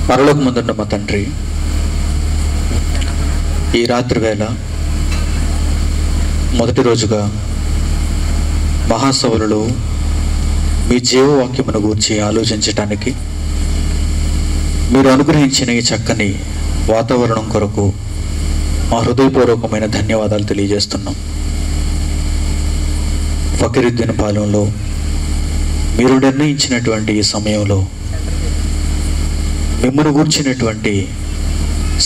పరలోకమందున్న మా తండ్రి, ఈ రాత్రి వేళ మొదటి రోజుగా మహాసభలలో మీ జీవవాక్యమును గూర్చి ఆలోచించటానికి మీరు అనుగ్రహించిన ఈ చక్కని వాతావరణం కొరకు మా హృదయపూర్వకమైన ధన్యవాదాలు తెలియజేస్తున్నాం. ఫకీరుద్దీన్ పాలెంలో మీరు నిర్ణయించినటువంటి ఈ సమయంలో మిమ్మల్ని గూర్చినటువంటి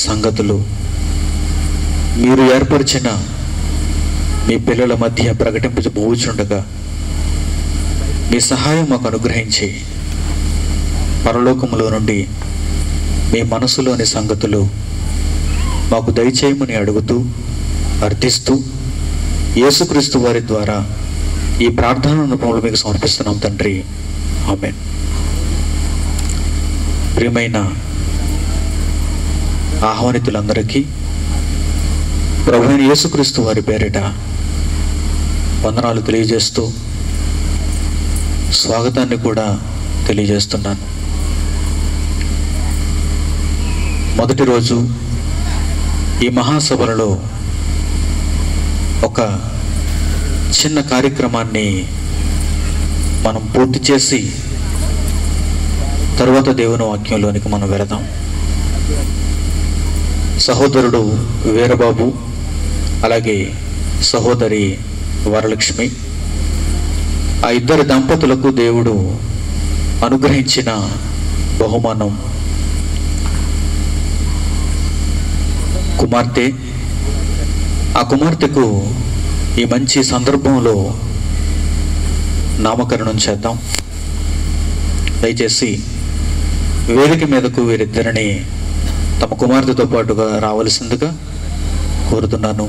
సంగతులు మీరు ఏర్పరిచిన మీ పిల్లల మధ్య ప్రకటింపబోచుండగా మీ సహాయం మాకు అనుగ్రహించి పరలోకములో నుండి మీ మనసులోని సంగతులు మాకు దయచేయమని అడుగుతూ అర్థిస్తూ యేసుక్రీస్తు వారి ద్వారా ఈ ప్రార్థన అనుభవంలో మీకు సమర్పిస్తున్నాం తండ్రి. ఆమేన్. ప్రియమైన ఆహ్వానితులందరికీ ప్రభువైన యేసుక్రీస్తు వారి పేరిట వందనాలు తెలియజేస్తూ స్వాగతాన్ని కూడా తెలియజేస్తున్నాను. మొదటి రోజు ఈ మహాసభలలో ఒక చిన్న కార్యక్రమాన్ని మనం పూర్తి చేసి తరువాత దేవుని వాక్యంలోనికి మనం వెళదాం. సహోదరుడు వీరబాబు అలాగే సహోదరి వరలక్ష్మి, ఆ ఇద్దరు దంపతులకు దేవుడు అనుగ్రహించిన బహుమానం కుమార్తె. ఆ కుమార్తెకు ఈ మంచి సందర్భంలో నామకరణం చేద్దాం. దయచేసి వేదిక మీదకు వీరిద్దరిని తమ కుమార్తెతో పాటుగా రావలసిందిగా కోరుతున్నాను.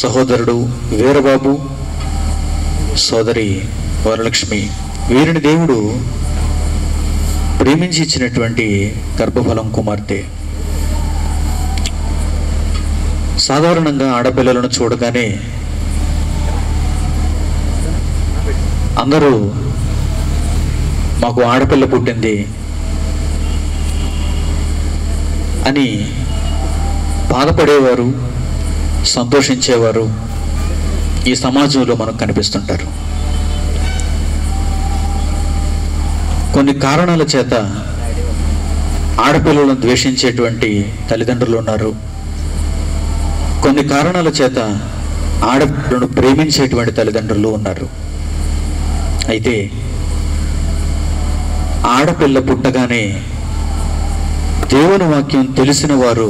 సహోదరుడు వీరబాబు, సోదరి వరలక్ష్మి, వీరిని దేవుడు ప్రేమించి ఇచ్చినటువంటి గర్భఫలం కుమార్తె. సాధారణంగా ఆడపిల్లలను చూడగానే అందరూ మాకు ఆడపిల్ల పుట్టింది అని బాధపడేవారు, సంతోషించేవారు ఈ సమాజంలో మనకు కనిపిస్తుంటారు. కొన్ని కారణాల చేత ఆడపిల్లలను ద్వేషించేటువంటి తల్లిదండ్రులు ఉన్నారు. కొన్ని కారణాల చేత ఆడపిల్లను ప్రేమించేటువంటి తల్లిదండ్రులు ఉన్నారు. అయితే ఆడపిల్ల పుట్టగానే దేవుని వాక్యం తెలిసిన వారు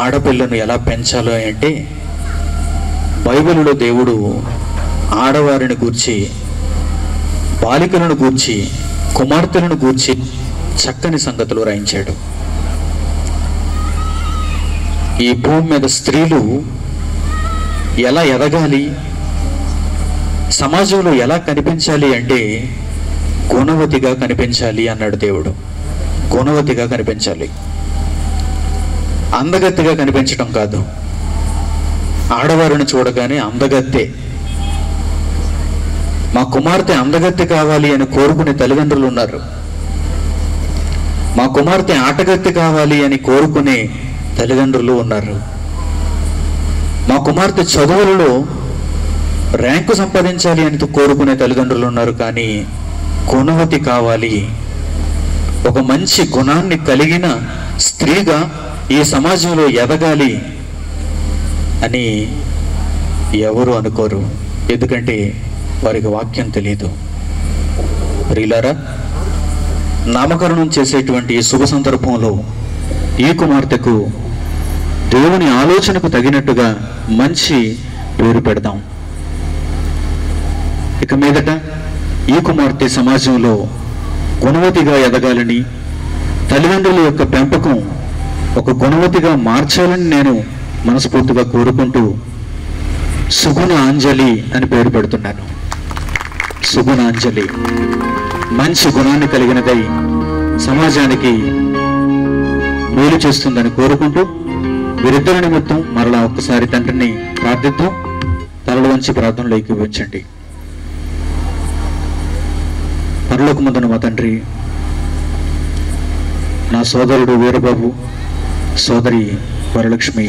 ఆడపిల్లను ఎలా పెంచాలో అంటే, బైబిలులో దేవుడు ఆడవారిని గూర్చి, బాలికలను గూర్చి, కుమార్తెలను గూర్చి చక్కని సంగతులు రాయించాడు. ఈ భూమి మీద స్త్రీలు ఎలా ఎదగాలి, సమాజంలో ఎలా కనిపించాలి అంటే గుణవతిగా కనిపించాలి అన్నాడు దేవుడు. గుణవతిగా కనిపించాలి, అందగత్తిగా కనిపించడం కాదు. ఆడవారిని చూడగానే అందగత్తే, మా కుమార్తె అందగత్తె కావాలి అని కోరుకునే తల్లిదండ్రులు ఉన్నారు. మా కుమార్తె ఆటగత్తె కావాలి అని కోరుకునే తల్లిదండ్రులు ఉన్నారు. మా కుమార్తె చదువులలో ర్యాంకు సంపాదించాలి అని కోరుకునే తల్లిదండ్రులు ఉన్నారు. కానీ గుణవతి కావాలి, ఒక మంచి గుణాన్ని కలిగిన స్త్రీగా ఈ సమాజంలో ఎదగాలి అని ఎవరు అనుకోరు. ఎందుకంటే వారికి వాక్యం తెలియదు. ప్రియులారా, నామకరణం చేసేటువంటి ఈ శుభ సందర్భంలో ఈ కుమార్తెకు దేవుని ఆలోచనకు తగినట్టుగా మంచి పేరు పెడదాం. ఇక మీదట ఈ కుమార్తె సమాజంలో గుణవతిగా ఎదగాలని, తల్లిదండ్రుల యొక్క పెంపకం ఒక గుణవతిగా మార్చాలని నేను మనస్ఫూర్తిగా కోరుకుంటూ సుగుణ అంజలి అని పేరు పెడుతున్నాను. సుగుణ అంజలి మంచి గుణాన్ని కలిగినదై సమాజానికి మేలు చేస్తుందని కోరుకుంటూ వీరిద్దరి నిమిత్తం మరలా ఒక్కసారి తండ్రిని ప్రార్థిద్దాం. తలలు వంచి ప్రార్థనలో ఏకీభవించండి. పరలోకమందున్న మా తండ్రి, నా సోదరుడు వీరబాబు, సోదరి వరలక్ష్మి,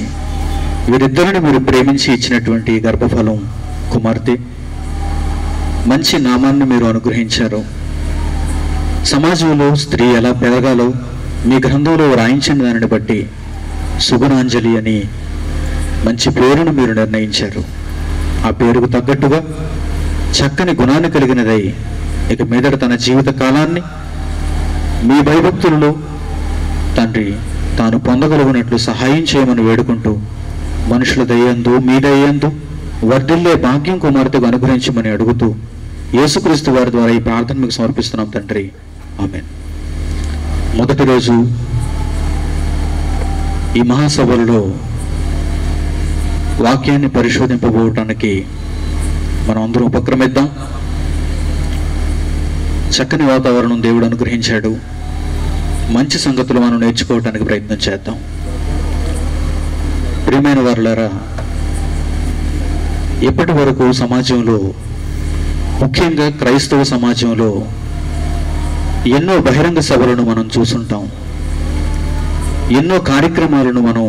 వీరిద్దరిని మీరు ప్రేమించి ఇచ్చినటువంటి గర్భఫలం కుమార్తె, మంచి నామాన్ని మీరు అనుగ్రహించారు. సమాజంలో స్త్రీ ఎలా పెరగాలో మీ గ్రంథంలో రాయించిన దానిని బట్టి సుగుణాంజలి అని మంచి పేరును మీరు నిర్ణయించారు. ఆ పేరుకు తగ్గట్టుగా చక్కని గుణాన్ని కలిగినదై ఇక మీదట తన జీవిత కాలాన్ని మీ భయభక్తులలో తండ్రి తాను పొందగలుగునట్లు సహాయం చేయమని వేడుకుంటూ, మనుషుల దయందు మీ దయందు వర్ధిల్లే భాగ్యం కుమార్తెకు అనుగ్రహించమని అడుగుతూ యేసుక్రీస్తు వారి ద్వారా ఈ ప్రార్థన మీకు సమర్పిస్తున్నాం తండ్రి. ఆమేన్. మొదటి రోజు ఈ మహాసభలలో వాక్యాన్ని పరిశోధింపబోవటానికి మనం అందరం ఉపక్రమిద్దాం. చక్కని వాతావరణం దేవుడు అనుగ్రహించాడు. మంచి సంగతులు మనం నేర్చుకోవటానికి ప్రయత్నం చేద్దాం. ప్రియమైన వారులారా, ఇప్పటి వరకు సమాజంలో, ముఖ్యంగా క్రైస్తవ సమాజంలో ఎన్నో బహిరంగ సభలను మనం చూసుంటాం. ఎన్నో కార్యక్రమాలను మనం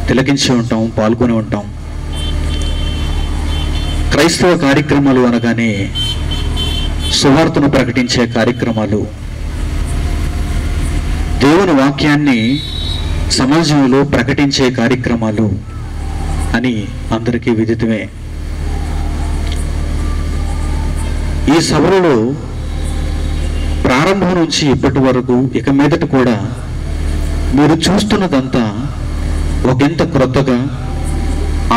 తిలకించి ఉంటాం, పాల్గొని ఉంటాం. క్రైస్తవ కార్యక్రమాలు అనగానే సువార్తను ప్రకటించే కార్యక్రమాలు, దేవుని వాక్యాన్ని సమాజంలో ప్రకటించే కార్యక్రమాలు అని అందరికీ విదితమే. ఈ సభలలో ప్రారంభం నుంచి ఇప్పటి వరకు ఇక మీదట కూడా మీరు చూస్తున్నదంతా ఒకంత క్రొత్తగా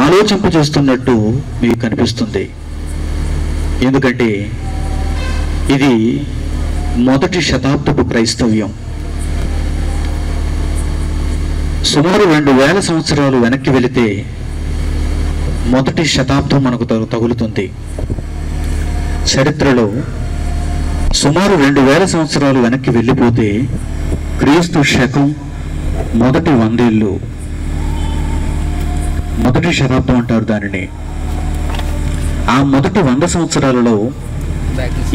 ఆలోచింపజేస్తున్నట్టు మీకు కనిపిస్తుంది. ఎందుకంటే ఇది మొదటి శతాబ్దపు క్రైస్తవ్యం. సుమారు 2000 సంవత్సరాలు వెనక్కి వెళితే మొదటి శతాబ్దం మనకు తగులుతుంది. చరిత్రలో సుమారు 2000 సంవత్సరాలు వెనక్కి వెళ్ళిపోతే క్రీస్తు శకం మొదటి 100 ఏళ్ళు, మొదటి శతాబ్దం అంటారు దానిని. ఆ మొదటి 100 సంవత్సరాలలో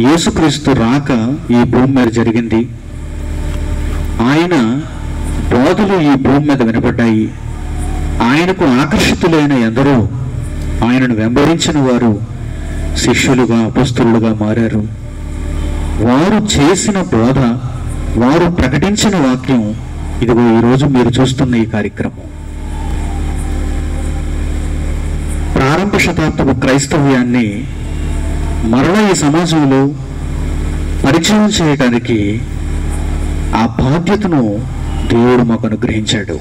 యేసుక్రీస్తు రాక ఈ భూమి మీద జరిగింది. ఆయన బోధలు ఈ భూమి మీద వినపడ్డాయి. ఆయనకు ఆకర్షితులైన ఎందరో ఆయనను వెంబడించిన వారు శిష్యులుగా, అపొస్తలులుగా మారారు. వారు చేసిన బోధ, వారు ప్రకటించిన వాక్యం ఇదిగో ఈరోజు మీరు చూస్తున్న ఈ కార్యక్రమం. ప్రారంభ శతాబ్దపు క్రైస్తవ్యాన్ని మరలా ఈ సమాజంలో పరిచయం చేయడానికి ఆ బాధ్యతను దేవుడు మాకు అనుగ్రహించాడు.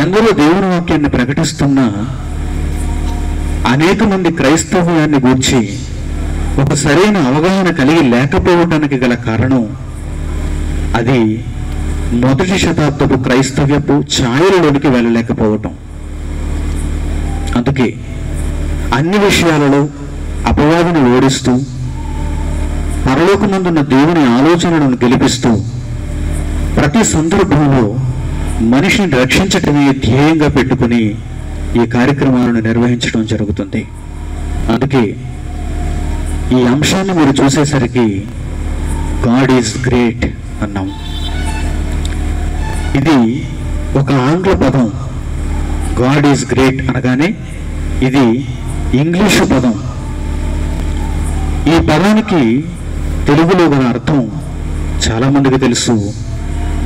ఎందరో దేవుని వాక్యాన్ని ప్రకటిస్తున్న అనేక మంది క్రైస్తవ్యాన్ని గూర్చి ఒక సరైన అవగాహన కలిగి లేకపోవటానికి గల కారణం అది మొదటి శతాబ్దపు క్రైస్తవ్యపు ఛాయలలోనికి వెళ్ళలేకపోవటం. అందుకే అన్ని విషయాలలో అపవాదుని ఓడిస్తూ, పరలోకమందున్న దేవుని ఆలోచనలను గెలిపిస్తూ, ప్రతి సందర్భంలో మనిషిని రక్షించటమే ధ్యేయంగా పెట్టుకుని ఈ కార్యక్రమాలను నిర్వహించడం జరుగుతుంది. అందుకే ఈ అంశాన్ని మీరు చూసేసరికి గాడ్ ఈజ్ గ్రేట్ అన్నాం. ఇది ఒక ఆంగ్ల పదం. గాడ్ ఈజ్ గ్రేట్ అనగానే ఇది ఇంగ్లీషు పదం. ఈ పదానికి తెలుగులో గల అర్థం చాలా మందికి తెలుసు,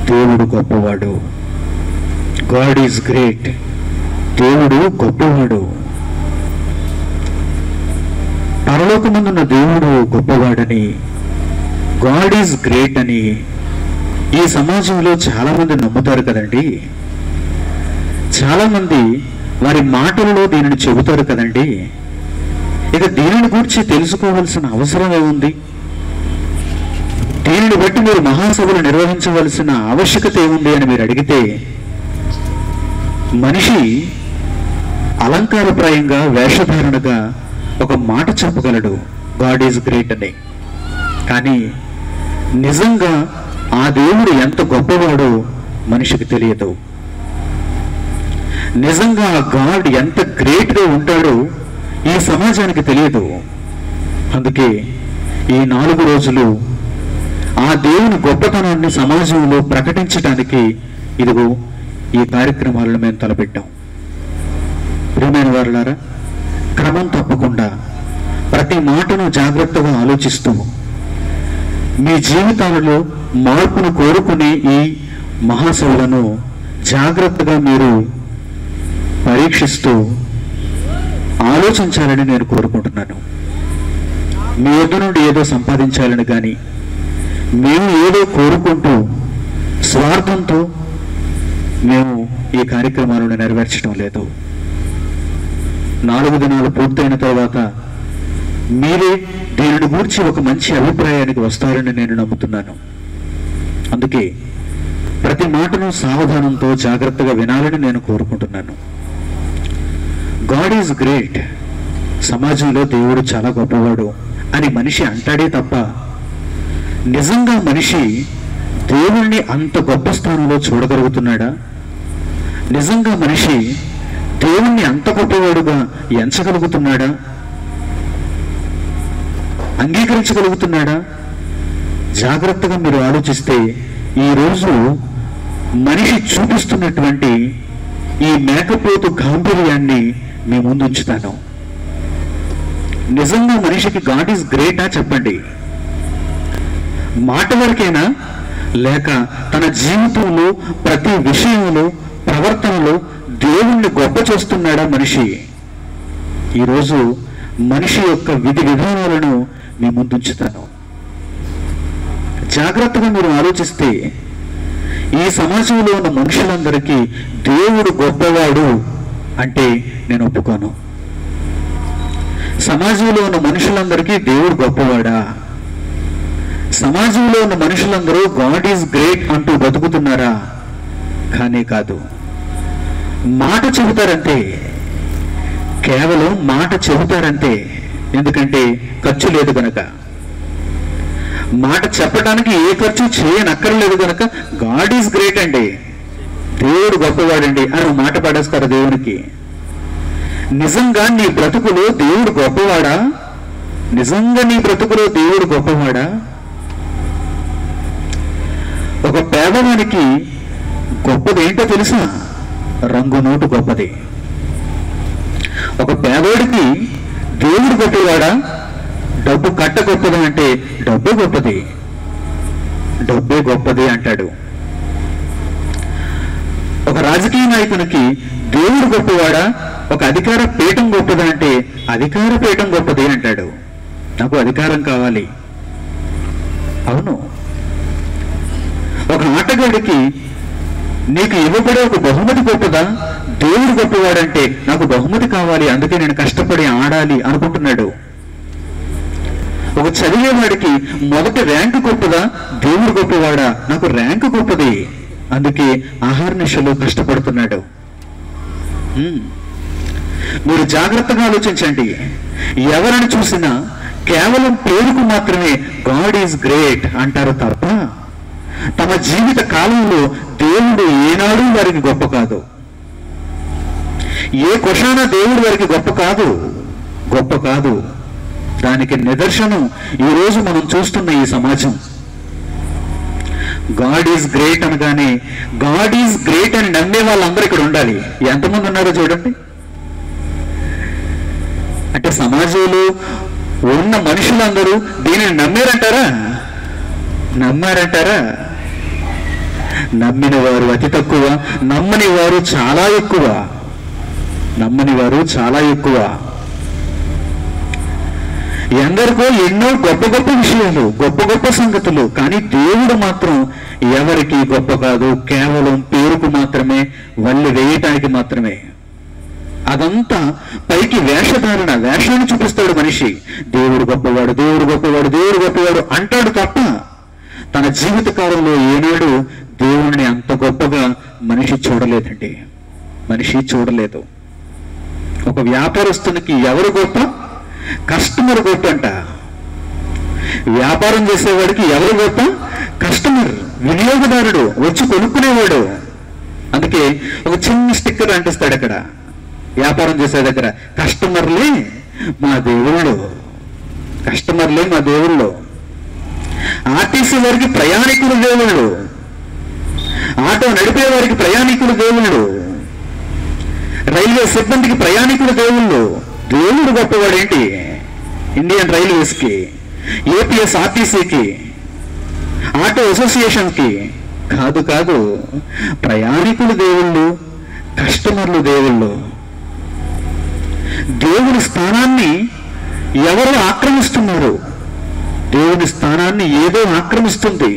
దేవుడు గొప్పవాడు. గాడ్ ఈజ్ గ్రేట్, దేవుడు గొప్పవాడు. పరలోకమందున్న దేవుడు గొప్పవాడని, గాడ్ ఈజ్ గ్రేట్ అని ఈ సమాజంలో చాలా మంది నమ్ముతారు కదండి. చాలా మంది వారి మాటల్లో దీనిని చెబుతారు కదండి. ఇక దీనిని గురించి తెలుసుకోవాల్సిన అవసరం ఏముంది? దీనిని బట్టి మీరు మహాసభలు నిర్వహించవలసిన ఆవశ్యకత ఏముంది అని మీరు అడిగితే, మనిషి అలంకారప్రాయంగా, వేషధారణగా ఒక మాట చెప్పగలడు, గాడ్ ఈజ్ గ్రేట్ అని. కానీ నిజంగా ఆ దేవుడు ఎంత గొప్పవాడో మనిషికి తెలియదు. నిజంగా ఆ గాడ్ ఎంత గ్రేట్గా ఉంటాడో ఈ సమాజానికి తెలియదు. అందుకే ఈ 4 రోజులు ఆ దేవుని గొప్పతనాన్ని సమాజంలో ప్రకటించడానికి ఇదిగో ఈ కార్యక్రమాలను మేము తలపెట్టాం. ప్రియమైన వారులారా, క్రమం తప్పకుండా ప్రతి మాటను జాగ్రత్తగా ఆలోచిస్తూ మీ జీవితాలలో మార్పును కోరుకునే ఈ మహాసభలను జాగ్రత్తగా మీరు పరీక్షిస్తూ ఆలోచించాలని నేను కోరుకుంటున్నాను. మీ వద్ద నుండి ఏదో సంపాదించాలని కానీ, మేము ఏదో కోరుకుంటూ స్వార్థంతో మేము ఈ కార్యక్రమాలను నెరవేర్చడం లేదు. 4 దినాలు పూర్తయిన తర్వాత మీరే దీనిని గూర్చి ఒక మంచి అభిప్రాయానికి వస్తారని నేను నమ్ముతున్నాను. అందుకే ప్రతి మాటను సావధానంతో జాగ్రత్తగా వినాలని నేను కోరుకుంటున్నాను. గాడ్ ఈజ్ గ్రేట్, సమాజంలో దేవుడు చాలా గొప్పవాడు అని మనిషి అంటాడే తప్ప నిజంగా మనిషి దేవుణ్ణి అంత గొప్ప స్థానంలో చూడగలుగుతున్నాడా? నిజంగా మనిషి దేవుణ్ణి అంత గొప్పవాడుగా ఎంచగలుగుతున్నాడా? అంగీకరించగలుగుతున్నాడా? జాగ్రత్తగా మీరు ఆలోచిస్తే ఈరోజు మనిషి చూపిస్తున్నటువంటి ఈ మేకపోతు గాంభీర్యాన్ని మీ ముందు ఉంచుతాను. నిజంగా మనిషికి గాడ్ ఈజ్ గ్రేటా చెప్పండి. మాట వరకేనా, లేక తన జీవితంలో ప్రతి విషయంలో ప్రవర్తనలో దేవుణ్ణి గొప్ప చేస్తున్నాడా మనిషి? ఈరోజు మనిషి యొక్క విధి విధానాలను మీ ముందుంచుతాను. జాగ్రత్తగా మీరు ఆలోచిస్తే ఈ సమాజంలో ఉన్న మనుషులందరికీ దేవుడు గొప్పవాడు అంటే నేను ఒప్పుకోను. సమాజంలో ఉన్న మనుషులందరికీ దేవుడు గొప్పవాడా? సమాజంలో ఉన్న మనుషులందరూ గాడ్ ఈజ్ గ్రేట్ అంటూ బతుకుతున్నారా? కానీ కాదు. మాట చెబుతారంతే, కేవలం మాట చెబుతారంతే. ఎందుకంటే ఖర్చు లేదు గనక. మాట చెప్పడానికి ఏ ఖర్చు చేయనక్కర్లేదు గనక గాడ్ ఈజ్ గ్రేట్ అండి, దేవుడు గొప్పవాడండి అని మాట పడేస్తారు దేవునికి. నిజంగా నీ బ్రతుకులో దేవుడు గొప్పవాడా? నిజంగా నీ బ్రతుకులో దేవుడు గొప్పవాడా? ఒక పేదవానికి గొప్పది ఏంటో తెలుసా? రంగు నోటు గొప్పది. ఒక పేదోడికి దేవుడు గొప్పవాడా? డబ్బు కట్ట గొప్పది అంటే డబ్బే గొప్పది, డబ్బే గొప్పది అంటాడు. ఒక రాజకీయ నాయకునికి దేవుడు గొప్పవాడా? ఒక అధికార పీఠం గొప్పదా అంటే అధికార పీఠం గొప్పది అంటాడు. నాకు అధికారం కావాలి. అవును. ఒక ఆటగాడికి నీకు ఇవ్వబడే ఒక బహుమతి గొప్పదా? దేవుడు గొప్పవాడంటే నాకు బహుమతి కావాలి, అందుకే నేను కష్టపడి ఆడాలి అనుకుంటున్నాడు. ఒక చదివేవాడికి మొదటి ర్యాంకు గొప్పదా? దేవుడు గొప్పవాడా? నాకు ర్యాంకు గొప్పది, అందుకే ఆహార్నిశలు కష్టపడుతున్నాడు. మీరు జాగ్రత్తగా ఆలోచించండి. ఎవరిని చూసినా కేవలం పేరుకు మాత్రమే గాడ్ ఈజ్ గ్రేట్ అంటారు తప్ప తమ జీవిత కాలంలో దేవుడు ఏనాడు వారికి గొప్ప కాదు. ఏ కొషాన దేవుడు వారికి గొప్ప కాదు, గొప్ప కాదు. దానికి నిదర్శనం ఈరోజు మనం చూస్తున్న ఈ సమాజం. గాడ్ ఈజ్ గ్రేట్ అనగానే గాడ్ ఈజ్ గ్రేట్ అని నమ్మే వాళ్ళందరూ ఇక్కడ ఉండాలి. ఎంతమంది ఉన్నారో చూడండి. అంటే సమాజంలో ఉన్న మనుషులందరూ దీనిని నమ్మారంటారా? నమ్మారంటారా? నమ్మిన వారు అతి తక్కువ, నమ్మని వారు చాలా ఎక్కువ. నమ్మని వారు చాలా ఎక్కువ. ఎందరికో ఎన్నో గొప్ప గొప్ప విషయాలు, గొప్ప గొప్ప సంగతులు, కానీ దేవుడు మాత్రం ఎవరికి గొప్ప కాదు. కేవలం పేరుకు మాత్రమే, వల్లి వేయటానికి మాత్రమే. అదంతా పైకి వేషధారణ, వేషాన్ని చూపిస్తాడు మనిషి. దేవుడు గొప్పవాడు, దేవుడు గొప్పవాడు, దేవుడు గొప్పవాడు అంటాడు తప్ప తన జీవిత కాలంలో ఏనాడు దేవుణ్ణి అంత గొప్పగా మనిషి చూడలేదండి. మనిషి చూడలేదు. ఒక వ్యాపారస్తునికి ఎవరు గొప్ప? కస్టమర్ గొప్ప అంట. వ్యాపారం చేసేవాడికి ఎవరు గొప్ప? కస్టమర్, వినియోగదారుడు, వచ్చి కొనుక్కునేవాడు. అందుకే ఒక చిన్న స్టిక్కర్ అంటిస్తాడు అక్కడ వ్యాపారం చేసే దగ్గర, కస్టమర్లే మా దేవుళ్ళు, కస్టమర్లే మా దేవుళ్ళు. ఆర్టీసీ వారికి ప్రయాణికులు దేవుళ్ళు, ఆటో నడిపే వారికి ప్రయాణికులు దేవుళ్ళు, రైల్వే సిబ్బందికి ప్రయాణికులు దేవుళ్ళు. దేవుడు గొప్పవాడేంటి? ఇండియన్ రైల్వేస్కి, ఏపీఎస్ ఆర్టీసీకి, ఆటో అసోసియేషన్కి కాదు కాదు. ప్రయాణికులు దేవుళ్ళు, కస్టమర్లు దేవుళ్ళు. దేవుని స్థానాన్ని ఎవరు ఆక్రమిస్తున్నారు? దేవుని స్థానాన్ని ఏదో ఆక్రమిస్తుంది.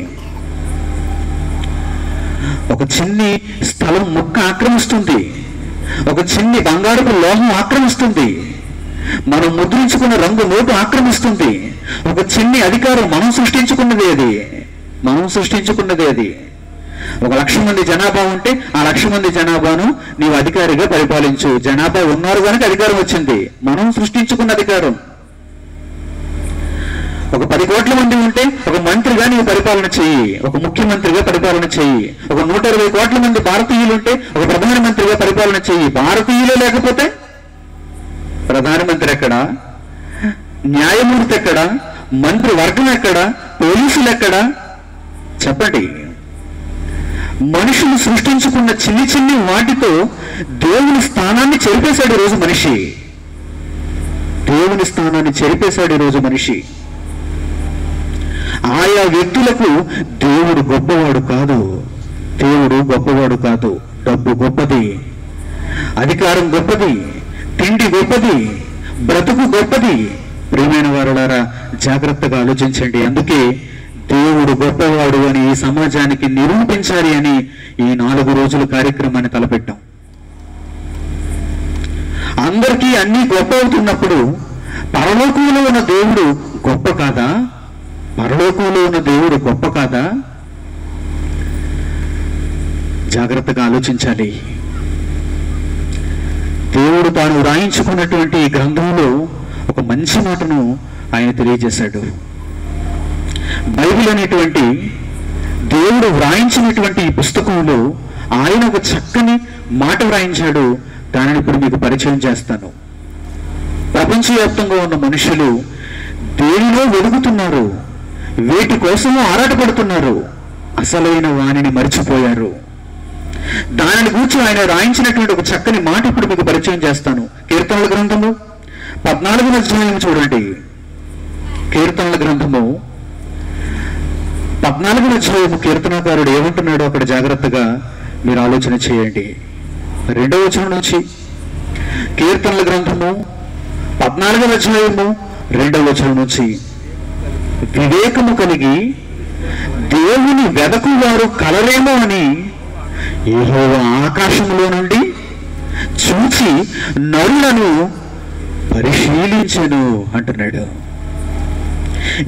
ఒక చిన్ని స్థలం ముక్క ఆక్రమిస్తుంది, ఒక చిన్ని బంగారపు లోహం ఆక్రమిస్తుంది, మనం ముద్రించుకున్న రంగు నోటు ఆక్రమిస్తుంది. ఒక చిన్ని అధికారం మనం సృష్టించుకున్నది అది. 1,00,000 మంది జనాభా ఉంటే ఆ 1,00,000 మంది జనాభాను నీవు అధికారిగా పరిపాలించు. జనాభా ఉన్నారు కనుక అధికారం వచ్చింది, మనం సృష్టించుకున్న అధికారం. ఒక 10 కోట్ల మంది ఉంటే ఒక మంత్రిగా నీవు పరిపాలన చెయ్యి, ఒక ముఖ్యమంత్రిగా పరిపాలన చెయ్యి. ఒక 120 కోట్ల మంది భారతీయులు ఉంటే ఒక ప్రధానమంత్రిగా పరిపాలన చెయ్యి. భారతీయులే లేకపోతే ప్రధానమంత్రి ఎక్కడ, న్యాయమూర్తి ఎక్కడ, మంత్రి వర్గం ఎక్కడ, పోలీసులు ఎక్కడ? చెప్పండి. మనుషులు సృష్టించుకున్న చిన్ని చిన్ని వాటితో దేవుని స్థానాన్ని చెరిపేశాడు ఈరోజు మనిషి. దేవుని స్థానాన్ని చెరిపేశాడు ఈరోజు మనిషి. ఆయా వ్యక్తులకు దేవుడు గొప్పవాడు కాదు, దేవుడు గొప్పవాడు కాదు. డబ్బు గొప్పది, అధికారం గొప్పది, తిండి గొప్పది, బ్రతుకు గొప్పది. ప్రియమైన వారులారా, జాగ్రత్తగా ఆలోచించండి. అందుకే దేవుడు గొప్పవాడు అని ఈ సమాజానికి నిరూపించాలి అని ఈ 4 రోజుల కార్యక్రమాన్ని తలపెట్టాం. అందరికీ అన్ని గొప్ప అవుతున్నప్పుడు పరలోకంలో ఉన్న దేవుడు గొప్ప కాదా? పరలోకంలో ఉన్న దేవుడు గొప్ప కాదా? జాగ్రత్తగా ఆలోచించాలి. దేవుడు తాను వ్రాయించుకున్నటువంటి ఈ గ్రంథంలో ఒక మంచి మాటను ఆయన తెలియజేశాడు. బైబిల్ అనేటువంటి దేవుడు వ్రాయించినటువంటి ఈ పుస్తకంలో ఆయన ఒక చక్కని మాట వ్రాయించాడు. దానిని ఇప్పుడు మీకు పరిచయం చేస్తాను. ప్రపంచవ్యాప్తంగా ఉన్న మనుషులు దేనిలో వెలుగుతున్నారు, వేటి కోసమో ఆరాటపడుతున్నారు, అసలైన వాణిని మర్చిపోయారు. దానిని గురించి ఆయన రాయించినటువంటి ఒక చక్కని మాట ఇప్పుడు మీకు పరిచయం చేస్తాను. కీర్తనల గ్రంథము 14వ అధ్యాయం చూడండి. కీర్తనల గ్రంథము 14వ అధ్యాయము కీర్తనకారుడు ఏమంటున్నాడో అక్కడ జాగ్రత్తగా మీరు ఆలోచన చేయండి. 2వ వచనం నుంచి కీర్తనల గ్రంథము 14వ అధ్యాయము 2వ వచనం నుంచి, వివేకము కలిగి దేవుని వెదకువారు కలరేమో అని యెహోవా ఆకాశములో నుండి చూచి నరులను పరిశీలించెను అంటున్నాడు.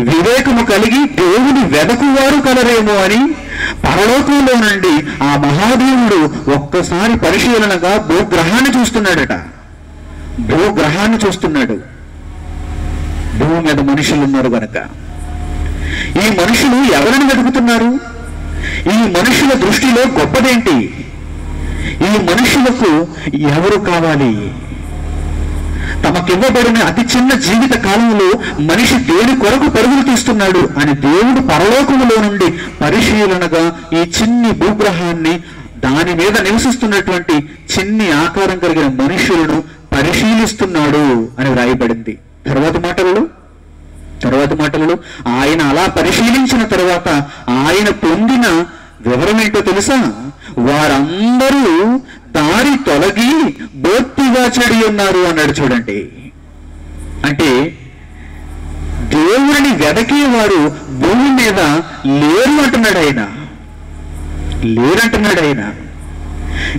వివేకము కలిగి దేవుని వెదకువారు కలరేమో అని పరలోకంలో నుండి ఆ మహాదేవుడు ఒక్కసారి పరిశీలనగా భూగ్రహాన్ని చూస్తున్నాడట. భూగ్రహాన్ని చూస్తున్నాడు. భూమి మీద మనుషులు ఉన్నారు కనుక ఈ మనుషులు ఎవరిని వెతుకుతున్నారు? ఈ మనుషుల దృష్టిలో గొప్పదేంటి? ఈ మనుషులకు ఎవరు కావాలి? తమకివ్వబడిన అతి చిన్న జీవిత కాలంలో మనిషి దేని కొరకు పరుగులు తీస్తున్నాడు అని దేవుడు పరలోకములో నుండి పరిశీలనగా ఈ చిన్ని భూగ్రహాన్ని, దాని మీద నివసిస్తున్నటువంటి చిన్ని ఆకారం కలిగిన మనుషులను పరిశీలిస్తున్నాడు అని వ్రాయబడింది. తర్వాత మాటలలో ఆయన అలా పరిశీలించిన తర్వాత ఆయన పొందిన వివరం ఏంటో తెలుసా? వారందరూ దారి తొలగి బొత్తిగా చెడి ఉన్నారు అన్నాడు. చూడండి, అంటే దేవుడిని వెదకే వారు భూమి మీద లేరు అంటున్నాడు ఆయన.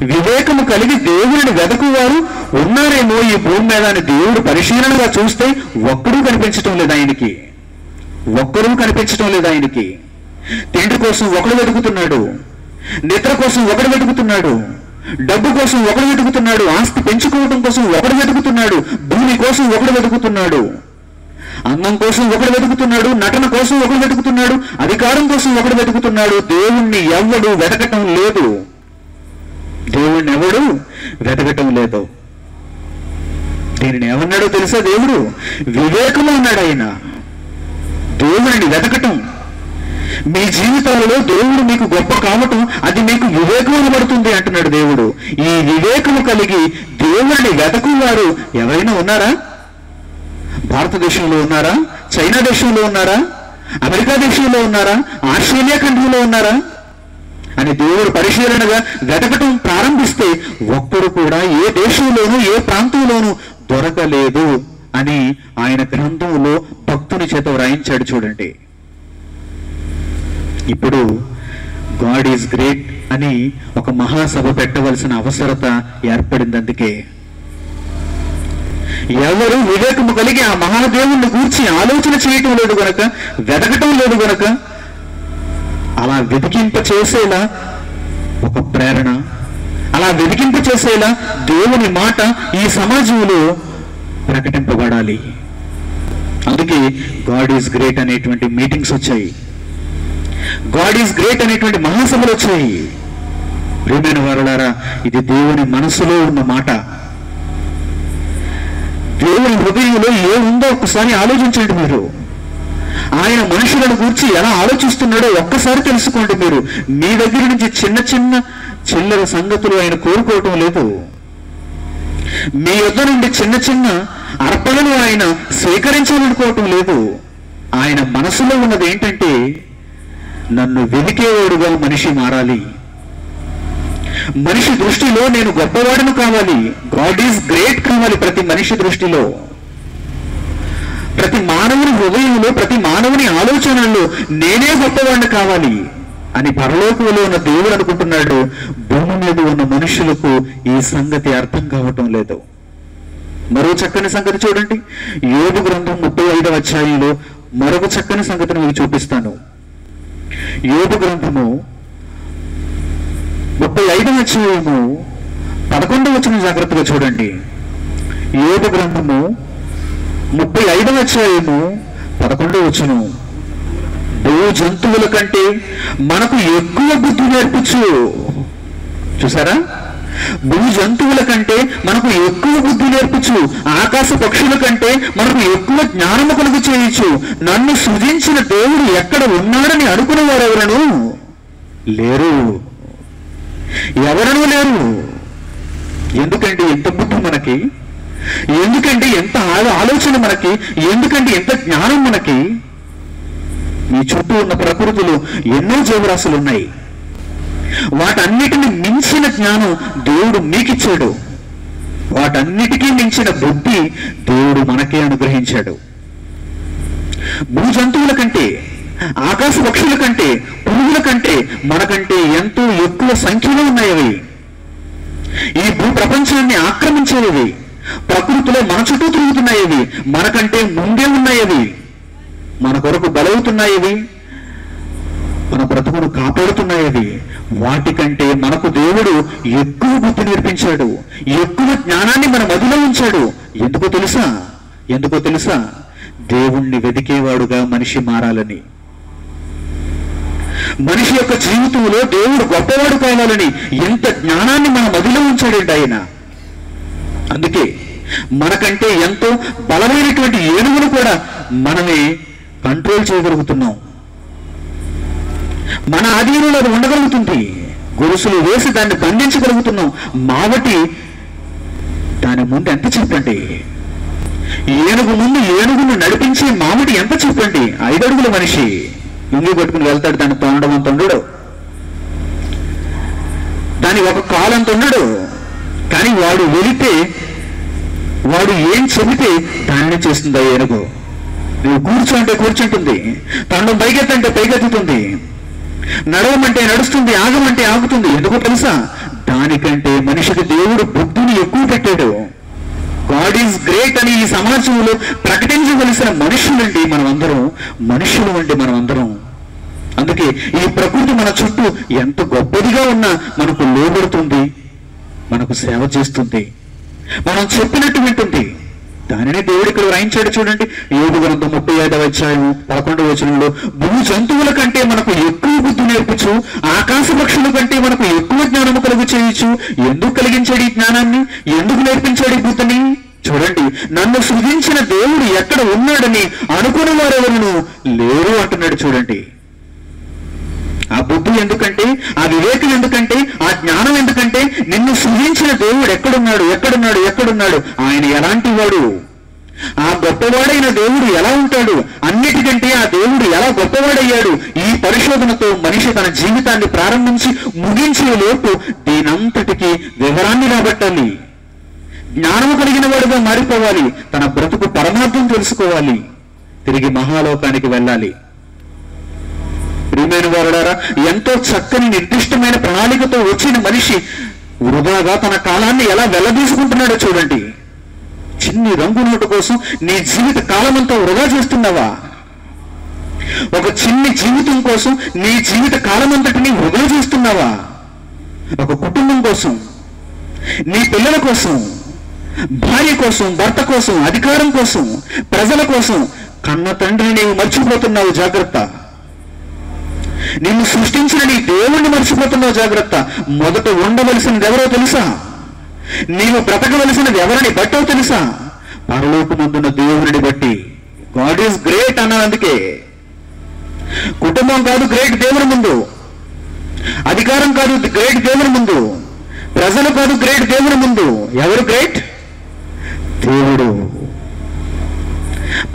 వివేకము కలిగి దేవుడిని వెదకువారు ఉన్నారేమో ఈ భూమి మీద అని దేవుడు పరిశీలనగా చూస్తే ఒక్కడూ కనిపించటం లేదు ఆయనకి. తిండి కోసం ఒకడు వెతుకుతున్నాడు, నిద్ర కోసం ఒకడు వెతుకుతున్నాడు, డబ్బు కోసం ఒకడు వెతుకుతున్నాడు, ఆస్తి పెంచుకోవడం కోసం ఒకడు వెతుకుతున్నాడు, భూమి కోసం ఒకడు వెతుకుతున్నాడు, అందం కోసం ఒకడు వెతుకుతున్నాడు, నటన కోసం ఒకడు వెతుకుతున్నాడు, అధికారం కోసం ఒకడు వెతుకుతున్నాడు. దేవుణ్ణి ఎవడు వెతకటం లేదు. దీనిని ఏమన్నాడో తెలుసా? దేవుడు వివేకము అన్నాడు. ఆయన దేవుడిని వెతకటం, మీ జీవితాలలో దేవుడు మీకు గొప్ప కావటం అది మీకు వివేకం అనబడుతుంది అంటున్నాడు దేవుడు. ఈ వివేకము కలిగి దేవుడిని వెతకువారు ఎవరైనా ఉన్నారా? భారతదేశంలో ఉన్నారా? చైనా దేశంలో ఉన్నారా? అమెరికా దేశంలో ఉన్నారా? ఆస్ట్రేలియా ఖండంలో ఉన్నారా అని దేవుడు పరిశీలనగా వెతకటం ప్రారంభిస్తే ఒక్కడు కూడా ఏ దేశంలోనూ ఏ ప్రాంతంలోనూ దొరకలేదు అని ఆయన గ్రంథంలో భక్తుని చేత వ్రాయించాడు. చూడండి, ఇప్పుడు గాడ్ ఈజ్ గ్రేట్ అని ఒక మహాసభ పెట్టవలసిన అవసరత ఏర్పడింది. అందుకే ఎవరు వివేకము కలిగి ఆ మహాదేవుణ్ణి గూర్చి ఆలోచన చేయటం లేదు గనక, వెతకటం లేదు గనక, అలా వెతికింప చేసేలా ఒక ప్రేరణ, అలా వెతికింప చేసేలా దేవుని మాట ఈ సమాజంలో ప్రకటింపబడాలి. అందుకే గాడ్ ఈజ్ గ్రేట్ అనేటువంటి మీటింగ్స్ వచ్చాయి, గాడ్ ఈజ్ గ్రేట్ అనేటువంటి మహాసభలు వచ్చాయి. ప్రియమైన వారలారా, ఇది దేవుని మనసులో ఉన్న మాట. దేవుని హృదయంలో ఏముందో ఒక్కసారి ఆలోచించండి. మీరు ఆయన మనుషులను గురించి ఎలా ఆలోచిస్తున్నాడో ఒక్కసారి తెలుసుకోండి. మీరు మీ దగ్గర నుంచి చిన్న చిన్న చిల్లర సంగతులు ఆయన కోరుకోవటం లేదు. మీ యొద్ద నుండి చిన్న చిన్న అర్పణలు ఆయన స్వీకరించాలనుకోవటం లేదు. ఆయన మనసులో ఉన్నది ఏంటంటే, నన్ను వెతికేవాడుగా మనిషి మారాలి, మనిషి దృష్టిలో నేను గొప్పవాడును కావాలి, గాడ్ ఈజ్ గ్రేట్ కావాలి. ప్రతి మనిషి దృష్టిలో, ప్రతి మానవుని హృదయంలో, ప్రతి మానవుని ఆలోచనల్లో నేనే గొప్పవాడిని కావాలి అని పరలోకంలో ఉన్న దేవుడు అనుకుంటున్నాడు. భూమి మీద ఉన్న మనుషులకు ఈ సంగతి అర్థం కావటం లేదు. మరో చక్కని సంగతి చూడండి, యోబు గ్రంథం 35వ అధ్యాయంలో మరొక చక్కని సంగతిని మీకు చూపిస్తాను. యోబు గ్రంథము 35వ అధ్యాయము 11వ వచనం జాగ్రత్తగా చూడండి. యోబు గ్రంథము 35వ అధ్యాయము 11వ వచనం, భూ జంతువుల కంటే మనకు ఎక్కువ బుద్ధి నేర్పించు. చూసారా? భూ జంతువుల కంటే మనకు ఎక్కువ బుద్ధి నేర్పించు, ఆకాశ పక్షుల కంటే మనకు ఎక్కువ జ్ఞానము కలుగు చేయొచ్చు. నన్ను సృజించిన దేవుడు ఎక్కడ ఉన్నాడని అనుకునే వారు ఎవరను లేరు, ఎవరనూ లేరు. ఎందుకంటే ఎంత బుద్ధి మనకి, ఎందుకంటే ఎంత ఆలోచన మనకి, ఎందుకంటే ఎంత జ్ఞానం మనకి. మీ చుట్టూ ఉన్న ప్రకృతిలో ఎన్నో జీవరాశులు ఉన్నాయి. వాటన్నిటిని మించిన జ్ఞానం దేవుడు మీకిచ్చాడు. వాటన్నిటికీ మించిన బుద్ధి దేవుడు మనకే అనుగ్రహించాడు. భూ జంతువుల కంటే, ఆకాశ పక్షుల కంటే, పురుగుల కంటే మనకంటే ఎంతో ఎక్కువ సంఖ్యలో ఉన్నాయి. ఈ భూ ప్రపంచాన్ని ఆక్రమించేవి, ప్రకృతిలో మన చుట్టూ తిరుగుతున్నాయి, మనకంటే ముందే ఉన్నాయి, మన కొరకు బలవుతున్నాయి, మన బ్రతుకును కాపాడుతున్నాయి. వాటికంటే మనకు దేవుడు ఎక్కువ బుద్ధి నేర్పించాడు, ఎక్కువ జ్ఞానాన్ని మన మదిలో ఉంచాడు. ఎందుకో తెలుసా? దేవుణ్ణి వెతికేవాడుగా మనిషి మారాలని, మనిషి యొక్క జీవితంలో దేవుడు గొప్పవాడు కావాలని ఎంత జ్ఞానాన్ని మన మదిలో ఉంచాడండి ఆయన. అందుకే మనకంటే ఎంతో బలమైనటువంటి ఏనుగును కూడా మనమే కంట్రోల్ చేయగలుగుతున్నాం. మన ఆధీనంలో అది ఉండగలుగుతుంది. గొలుసులు వేసి దాన్ని బంధించగలుగుతున్నాం. మావటి దాని ముందు ఎంత చెప్పండి, ఏనుగు ముందు ఏనుగును నడిపించే మామిడి ఎంత చెప్పండి. 5 అడుగుల మనిషి లుంగి పట్టుకుని వెళ్తాడు, దాన్ని తొండడం అంత ఉండడు, దాని ఒక కాలంత ఉండడు. కానీ వాడు వెళితే, వాడు ఏం చెబితే దానిని చేస్తుంది ఆ ఏనుగు. నువ్వు కూర్చోంటే కూర్చుంటుంది, తొండం పైకెత్తంటే పైకెత్తుతుంది, నడవమంటే నడుస్తుంది, ఆగమంటే ఆగుతుంది. ఎందుకో తెలుసా? దానికంటే మనిషికి దేవుడు బుద్ధిని ఎక్కువ పెట్టాడు. గాడ్ ఈజ్ గ్రేట్ అని ఈ సమాజంలో ప్రకటించవలసిన మనుషులండి మనమందరం, మనుషులు అంటే మనమందరం. అందుకే ఈ ప్రకృతి మన చుట్టూ ఎంత గొప్పదిగా ఉన్నా మనకు లోబడుతుంది, మనకు సేవ చేస్తుంది, మనం చెప్పినట్టు వింటుంది. దానినే దేవుడు ఇక్కడ వ్రాయించాడు. చూడండి, యోబు గ్రంథం 35వ అధ్యాయం 11వ వచనంలో, భూ జంతువుల కంటే మనకు ఎక్కువ బుద్ధి నేర్పించు, ఆకాశ పక్షుల కంటే మనకు ఎక్కువ జ్ఞానము కలుగు చేయొచ్చు. ఎందుకు కలిగించాడు ఈ జ్ఞానాన్ని? ఎందుకు నేర్పించాడు ఈ బుద్ధిని? చూడండి, నన్ను సృజించిన దేవుడు ఎక్కడ ఉన్నాడని అనుకునే వారెవరును లేరు అంటున్నాడు. చూడండి, బుద్ధి ఎందుకంటే, ఆ వివేకం ఎందుకంటే, ఆ జ్ఞానం ఎందుకంటే నిన్ను సృజించిన దేవుడు ఎక్కడున్నాడు ఎక్కడున్నాడు ఎక్కడున్నాడు? ఆయన ఎలాంటి వాడు? ఆ గొప్పవాడైన దేవుడు ఎలా ఉంటాడు? అన్నిటికంటే ఆ దేవుడు ఎలా గొప్పవాడయ్యాడు? ఈ పరిశోధనతో మనిషి తన జీవితాన్ని ప్రారంభించి ముగించే లోపు దీనంతటికి వివరాన్ని రాబట్టాలి. జ్ఞానము కలిగిన వాడుగా మారిపోవాలి. తన బ్రతుకు పరమార్థం తెలుసుకోవాలి. తిరిగి మహాలోకానికి వెళ్ళాలి. ప్రియమైన వారులారా, ఎంతో చక్కని నిర్దిష్టమైన ప్రణాళికతో వచ్చిన మనిషి వృధాగా తన కాలాన్ని ఎలా వెళ్ళదీసుకుంటున్నాడో చూడండి. చిన్ని రంగు నోటు కోసం నీ జీవిత కాలమంతా వృధా చేస్తున్నావా? ఒక చిన్ని జీవితం కోసం నీ జీవిత కాలమంతటిని వృధా చేస్తున్నావా? ఒక కుటుంబం కోసం, నీ పిల్లల కోసం, భార్య కోసం, భర్త కోసం, అధికారం కోసం, ప్రజల కోసం కన్న తండ్రిని నీవు మర్చిపోతున్నావు. జాగ్రత్త. నిన్ను సృష్టించిన నీ దేవుణ్ణి మర్చిపోతున్నావు. జాగ్రత్త. మొదట ఉండవలసినది ఎవరో తెలుసా? నీవు బ్రతకవలసినది ఎవరిని బట్టో తెలుసా? పరలోకమందున్న దేవుని బట్టి. గాడ్ ఈజ్ గ్రేట్ అన్నాను. అందుకే కుటుంబం కాదు గ్రేట్ దేవుని ముందు, అధికారం కాదు గ్రేట్ దేవుని ముందు, ప్రజలు కాదు గ్రేట్ దేవుని ముందు. ఎవరు గ్రేట్? దేవుడు,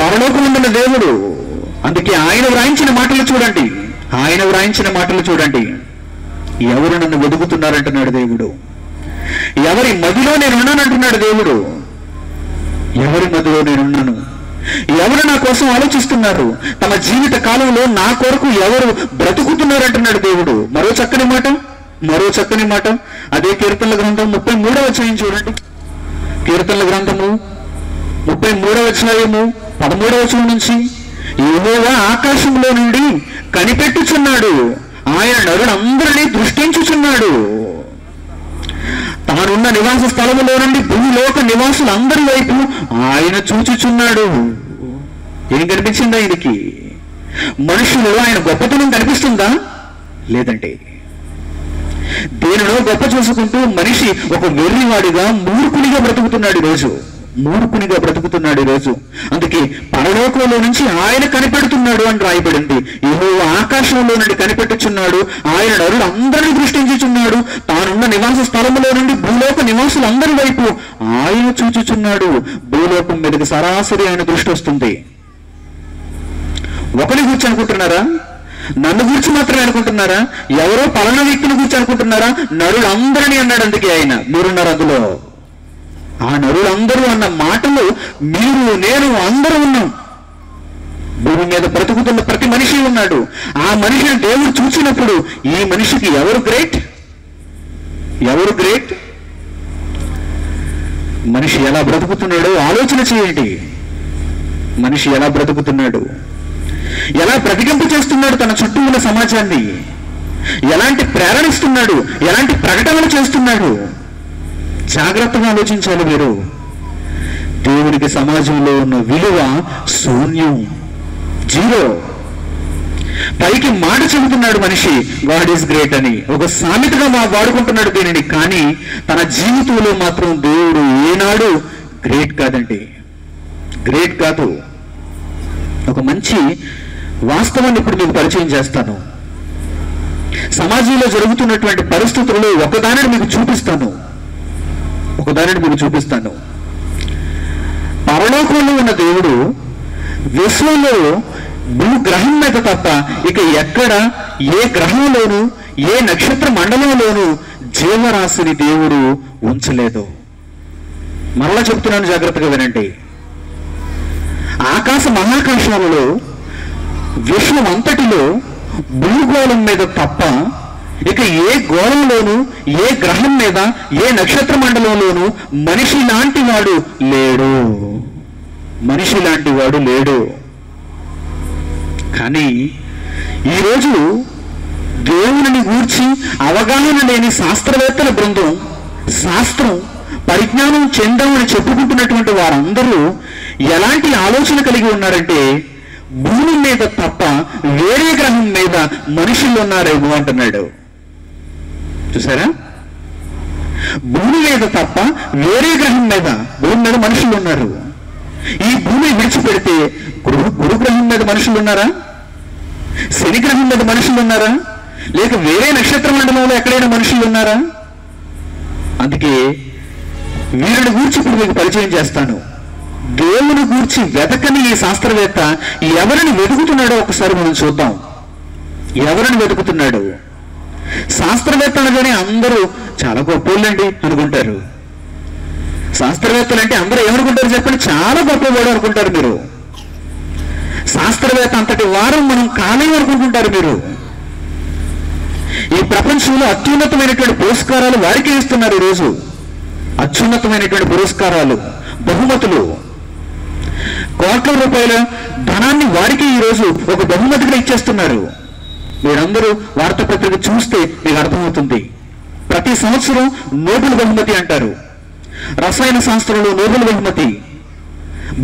పరలోకమందున్న దేవుడు. అందుకే ఆయన వ్రాయించిన మాటలు చూడండి. ఆయన వ్రాయించిన మాటలు చూడండి. ఎవరు నన్ను వెతుకుతున్నారంటున్నాడు దేవుడు. ఎవరి మదిలో నేనున్నానంటున్నాడు దేవుడు. ఎవరి మదిలో నేనున్నాను? ఎవరు నా కోసం ఆలోచిస్తున్నారు? తమ జీవిత కాలంలో నా కొరకు ఎవరు బ్రతుకుతున్నారంటున్నాడు దేవుడు. మరో చక్కని మాట అదే కీర్తనల గ్రంథం 33వ అధ్యాయం చూడండి. కీర్తనల గ్రంథము 33వ అధ్యాయము 13వ వచనం నుంచి, యెహోవా ఆకాశంలో నుండి కనిపెట్టుచున్నాడు, ఆయన నరులందరినీ దృష్టించుచున్నాడు. తానున్న నివాస స్థలములో నుండి భూలోక నివాసులందరి వైపు ఆయన చూచుచున్నాడు. ఏం కనిపించిందా ఆయనకి? మనుషులు ఆయన గొప్పతనం కనిపిస్తుందా? లేదండి. దేనిలో గొప్ప చూసుకుంటూ మనిషి ఒక వెర్రివాడిగా మూర్ఖునిగా బ్రతుకుతున్నాడు ఈరోజు. అందుకే పరలోకంలో నుంచి ఆయన కనిపెడుతున్నాడు అని రాయబడింది. యెహోవా ఆకాశంలో నుండి కనిపెట్టుచున్నాడు, ఆయన నరులు అందరినీ దృష్టించుచున్నాడు, తానున్న నివాస స్థలములో నుండి భూలోక నివాసులందరి వైపు ఆయన చూచుచున్నాడు. భూలోకం మీదకి సరాసరి ఆయన దృష్టి వస్తుంది. ఒకరి గురించి అనుకుంటున్నారా? నన్ను గురించి మాత్రమే అనుకుంటున్నారా? ఎవరో పలానా వ్యక్తిని గురించి అనుకుంటున్నారా? నరులందరినీ అన్నాడు. అందుకే ఆయన మీరున్నారు అందులో. ఆ నరులందరూ అన్న మాటలు మీరు, నేను అందరూ ఉన్నాం. భూమి మీద బ్రతుకుతున్న ప్రతి మనిషి ఉన్నాడు. ఆ మనిషిని దేవుడు చూసినప్పుడు ఈ మనిషికి ఎవరు గ్రేట్? మనిషి ఎలా బ్రతుకుతున్నాడో ఆలోచన చేయండి. మనిషి ఎలా బ్రతుకుతున్నాడు, ఎలా ప్రతిగింపు చేస్తున్నాడు తన చుట్టూ ఉన్న సమాజాన్ని, ఎలాంటి ప్రేరణ ఇస్తున్నాడు, ఎలాంటి ప్రకటనలు చేస్తున్నాడు. జాగ్రత్తగా ఆలోచించాలి మీరు. దేవునికి సమాజంలో ఉన్న విలువ శూన్యం, జీరో. పైకి మాట చెబుతున్నాడు మనిషి గాడ్ ఈజ్ గ్రేట్ అని, ఒక సామెతగా వాడుకుంటున్నాడు దీనిని. కానీ తన జీవితంలో మాత్రం దేవుడు ఏనాడు గ్రేట్ కాదండి. గ్రేట్ కాదు. ఒక మంచి వాస్తవాన్ని ఇప్పుడు మీకు పరిచయం చేస్తాను. సమాజంలో జరుగుతున్నటువంటి పరిస్థితుల్లో ఒకదానిని మీకు చూపిస్తాను. పరలోకంలో ఉన్న దేవుడు విశ్వంలో భూగ్రహం మీద తప్ప ఇక ఎక్కడ ఏ గ్రహంలోనూ ఏ నక్షత్ర మండలంలోనూ జీవరాశిని దేవుడు ఉంచలేదు. మరలా చెప్తున్నాను, జాగ్రత్తగా వినండి. ఆకాశ మహాకాశాలలో విశ్వం అంతటిలో భూగోళం మీద తప్ప ఇక ఏ గోళంలోనూ ఏ గ్రహం మీద ఏ నక్షత్ర మండలంలోనూ మనిషి లాంటి వాడు లేడు. కానీ ఈరోజు దేవుని గూర్చి అవగాహన లేని శాస్త్రవేత్తల బృందం, శాస్త్రం పరిజ్ఞానం చెందామని చెప్పుకుంటున్నటువంటి వారందరూ ఎలాంటి ఆలోచన కలిగి ఉన్నారంటే, భూమి మీద తప్ప వేరే గ్రహం మీద మనుషులు ఉన్నారేమో అంటున్నాడు. చూసారా? భూమి మీద తప్ప వేరే గ్రహం మీద, భూమి మీద మనుషులు ఉన్నారు. ఈ భూమి విడిచిపెడితే గురుగ్రహం మీద మనుషులు ఉన్నారా? శని గ్రహం మీద మనుషులు ఉన్నారా? లేక వేరే నక్షత్ర మండలంలో ఎక్కడైనా మనుషులు ఉన్నారా? అందుకే వీరిని గూర్చి ఇప్పుడు మీకు పరిచయం చేస్తాను. దేవుని గూర్చి వెతకని ఈ శాస్త్రవేత్త ఎవరిని వెతుకుతున్నాడో ఒకసారి మనం చూద్దాం. ఎవరిని వెతుకుతున్నాడు? శాస్త్రవేత్త అనగానే అందరూ చాలా గొప్పోళ్ళండి అనుకుంటారు. శాస్త్రవేత్తలు అంటే అందరూ ఏమనుకుంటారు చెప్పండి? చాలా గొప్పవాడు అనుకుంటారు మీరు. శాస్త్రవేత్త అంతటి వారం మనం కాలేం అనుకుంటుంటారు మీరు. ఈ ప్రపంచంలో అత్యున్నతమైనటువంటి పురస్కారాలు వారికి ఇస్తున్నారు ఈరోజు. అత్యున్నతమైనటువంటి పురస్కారాలు, బహుమతులు, కోట్ల రూపాయల ధనాన్ని వారికి ఈరోజు ఒక బహుమతిగా ఇచ్చేస్తున్నారు. మీరందరూ వార్తాపత్రిక చూస్తే మీకు అర్థమవుతుంది. ప్రతి సంవత్సరం నోబెల్ బహుమతి అంటారు. రసాయన శాస్త్రంలో నోబెల్ బహుమతి,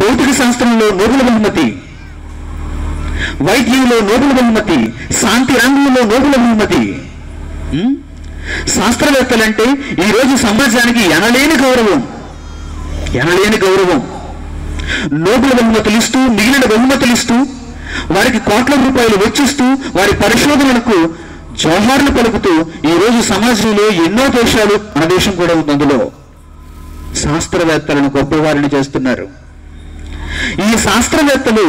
భౌతిక శాస్త్రంలో నోబెల్ బహుమతి, వైద్యంలో నోబెల్ బహుమతి, శాంతి రంగంలో నోబెల్ బహుమతి. శాస్త్రవేత్తలంటే ఈరోజు సమాజానికి ఎనలేని గౌరవం. నోబెల్ బహుమతులు ఇస్తూ, మిగిలిన బహుమతులు ఇస్తూ, వారికి కోట్ల రూపాయలు వెచ్చిస్తూ, వారి పరిశోధనలకు జోహార్లు పలుకుతూ ఈరోజు సమాజంలో ఎన్నో దేశాలు, మన దేశం కూడా ఉంది అందులో, శాస్త్రవేత్తలను గొప్పవారిని చేస్తున్నారు. ఈ శాస్త్రవేత్తలు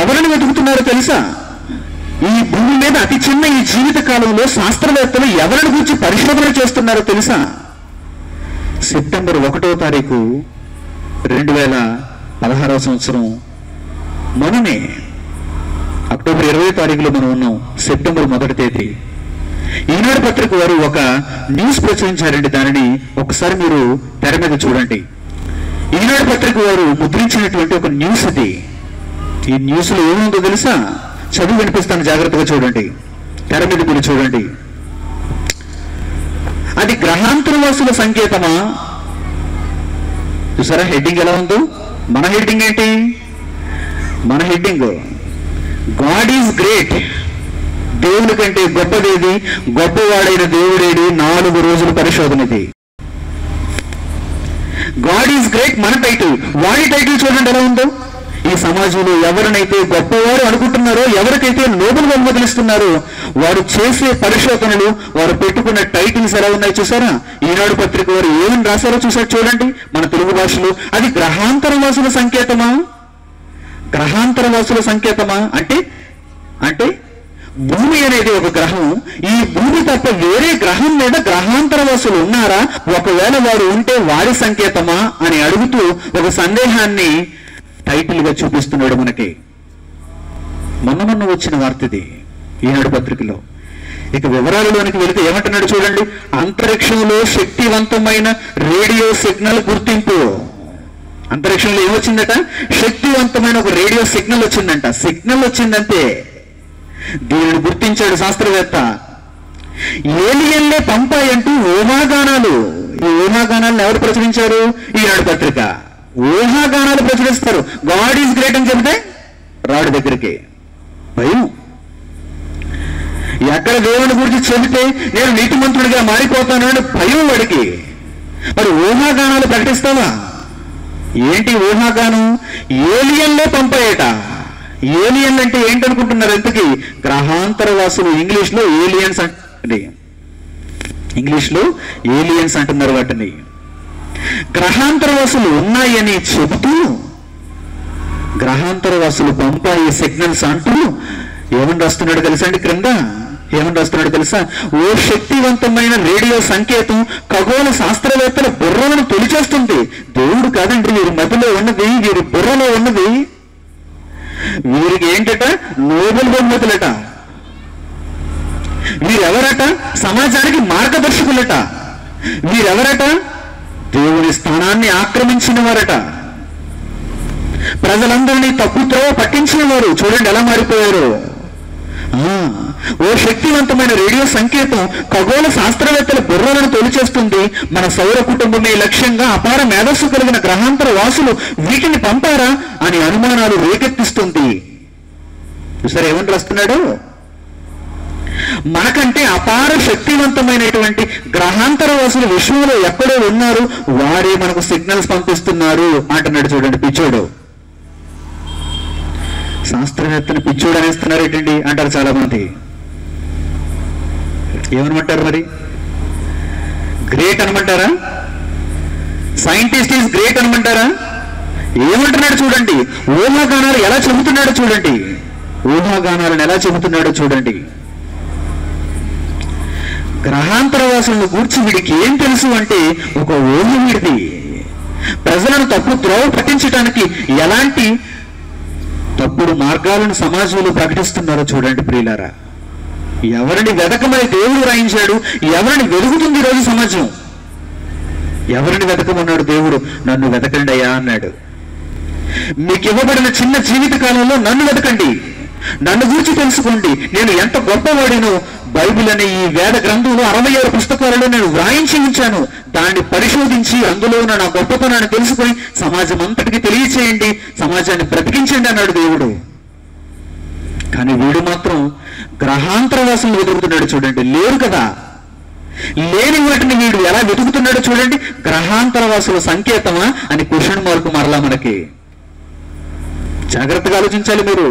ఎవరిని వెతుకుతున్నారో తెలుసా? ఈ భూమి మీద అతి చిన్న ఈ జీవిత కాలంలో శాస్త్రవేత్తలు ఎవరిని గురించి పరిశోధన చేస్తున్నారో తెలుసా? సెప్టెంబర్ 1వ తారీఖు 2016వ సంవత్సరం మనమే అక్టోబర్ 20వ తారీఖులో మనం ఉన్నాం. సెప్టెంబర్ 1వ తేదీ ఈనాడు పత్రిక వారు ఒక న్యూస్ ప్రచురించారండి. దానిని ఒకసారి మీరు తెర మీద చూడండి. ఈనాడు పత్రిక వారు ముద్రించినటువంటి ఒక న్యూస్ అది. ఈ న్యూస్లో ఏముందో తెలుసా? చదువు వినిపిస్తాను, జాగ్రత్తగా చూడండి. తెర మీద మీరు చూడండి. అది గ్రహాంతరవాసుల సంకేతమా? చూసారా హెడ్డింగ్ ఎలా ఉందో? మన హెడ్డింగ్ ఏంటి? మన హెడ్డింగ్ గాడ్ ఈజ్ గ్రేట్. దేవుని కంటే గొప్పదేది, గొప్పవాడైన దేవుడేది? 4 రోజుల పరిశోధన ఇది. గాడ్ ఈజ్ గ్రేట్ మన టైటిల్. వాడి టైటిల్ చూడండి ఎలా ఉందో. ఈ సమాజంలో ఎవరినైతే గొప్పవారు అనుకుంటున్నారో, ఎవరికైతే నోబెల్ బహుమతులు ఇస్తున్నారో, వారు చేసే పరిశోధనలు, వారు పెట్టుకున్న టైటిల్స్ ఎలా ఉన్నాయి చూసారా? ఈనాడు పత్రిక వారు ఏమని రాశారో చూసారు చూడండి మన తెలుగు భాషలో. అది గ్రహాంతరవాసుల సంకేతమా? గ్రహాంతరవాసుల సంకేతమా అంటే భూమి అనేది ఒక గ్రహం. ఈ భూమి తప్ప వేరే గ్రహం మీద గ్రహాంతరవాసులు ఉన్నారా? ఒకవేళ వారు ఉంటే వారి సంకేతమా అని అడుగుతూ ఒక సందేహాన్ని టైటిల్ గా చూపిస్తున్నాడు మనకి. మొన్న వచ్చిన వార్త ఇది ఈనాడు పత్రికలో. ఇక వివరాలలోనికి వెళితే ఏమంటున్నాడు చూడండి. అంతరిక్షంలో శక్తివంతమైన రేడియో సిగ్నల్ గుర్తింపు. అంతరిక్షంలో ఏమొచ్చిందట? శక్తివంతమైన ఒక రేడియో సిగ్నల్ వచ్చిందంట. సిగ్నల్ వచ్చిందంటే దీనిని గుర్తించాడు శాస్త్రవేత్త. ఏలియన్లే పంపాయంటూ ఊహాగానాలు. ఈ ఊహాగానాలను ఎవరు ప్రచురించారు? ఈనాడు పత్రిక. ఊహాగానాలు ప్రచురిస్తారు. గాడ్ ఈజ్ గ్రేట్ అని చెబితే రాడు దగ్గరికి. భయం. ఎక్కడ దేవుని గురించి చెబితే నేను నీతిమంతుడిగా మారిపోతాను అని భయం వాడికి. మరి ఊహాగానాలు ప్రకటిస్తావా? ఏంటి ఊహాగానం? ఏలియన్లే పంపాయట. ఏలియన్ అంటే ఏంటనుకుంటున్నారు? ఎంతకి? గ్రహాంతరవాసులు. ఇంగ్లీష్లో ఏలియన్స్ అంటే, ఇంగ్లీష్లో ఏలియన్స్ అంటున్నారు వాటిని. గ్రహాంతరవాసులు ఉన్నాయని చెబుతూ, గ్రహాంతరవాసులు పంపాయి సిగ్నల్స్ అంటూ ఏమని రాస్తున్నాడు తెలుసా అండి? క్రింద ఏమని రాస్తున్నాడు తెలుసా? ఓ శక్తివంతమైన రేడియో సంకేతం ఖగోళ శాస్త్రవేత్తల బుర్రలను తొలిచేస్తుంది. దేవుడు కాదండి వీరి మధ్యలో ఉన్నది, వీరి బుర్రలో ఉన్నది. వీరికి ఏంటట? నోబెల్ బహుమతులట. వీరెవరట? సమాజానికి మార్గదర్శకులట. వీరెవరట? దేవుని స్థానాన్ని ఆక్రమించిన వారట. ప్రజలందరినీ తప్పుతో పట్టించిన వారు. చూడండి ఎలా మారిపోయారు. ఓ శక్తివంతమైన రేడియో సంకేతం ఖగోళ శాస్త్రవేత్తల బుర్రలను తొలిచేస్తుంది. మన సౌర కుటుంబమే లక్ష్యంగా అపార మేధస్సు కలిగిన గ్రహాంతర వాసులు వీటిని పంపారా అని అనుమానాలు రేకెత్తిస్తుంది. సరే ఏమని రాస్తున్నాడు? మనకంటే అపార శక్తివంతమైనటువంటి గ్రహాంతర వాసులు విశ్వంలో ఎక్కడో ఉన్నారు, వారే మనకు సిగ్నల్స్ పంపిస్తున్నారు అంటున్నాడు. చూడండి పిచ్చోడు. శాస్త్రవేత్తని పిచ్చోడు అనేస్తున్నారు ఏంటండి అంటారు చాలా మంది. ఏమనమంటారు మరి? గ్రేట్ అనమంటారా? సైంటిస్ట్ ఈజ్ గ్రేట్ అనమంటారా? ఏమంటున్నాడు చూడండి. ఊహాగానాలు ఎలా చెబుతున్నాడో చూడండి. ఊహాగానాలను ఎలా చెబుతున్నాడో చూడండి. గ్రహాంతరవాసులను గూర్చి వీడికి ఏం తెలుసు అంటే ఒక ఊహ వీడిది. ప్రజలను తప్పు త్రోవ పట్టించడానికి ఎలాంటి తప్పుడు మార్గాలను సమాజంలో ప్రకటిస్తున్నారో చూడండి ప్రియులారా. ఎవరిని వెతకమని దేవుడు రాయించాడు, ఎవరిని వెతుకుతుంది ఈరోజు సమాజం? ఎవరిని వెతకమన్నాడు దేవుడు? నన్ను వెతకండి అయ్యా అన్నాడు. మీకు ఇవ్వబడిన చిన్న జీవిత కాలంలో నన్ను వెతకండి, నన్ను గురించి తెలుసుకోండి, నేను ఎంత గొప్పవాడినో బైబిల్ అనే ఈ వేద గ్రంథంలో 66 పుస్తకాలలో నేను వ్రాయించి ఉంచాను. దాన్ని పరిశోధించి అందులో ఉన్న నా గొప్పతనాన్ని తెలుసుకొని సమాజం అంతటికి తెలియచేయండి, సమాజాన్ని బ్రతికించండి అన్నాడు దేవుడు. కానీ వీడు మాత్రం గ్రహాంతరవాసులు వెతుకుతున్నాడు చూడండి. లేరు కదా, లేని వాటిని వీడు ఎలా వెతుకుతున్నాడో చూడండి. గ్రహాంతరవాసుల సంకేతమా అని క్వశ్చన్ మార్కు మరలా మనకి. జాగ్రత్తగా ఆలోచించాలి మీరు.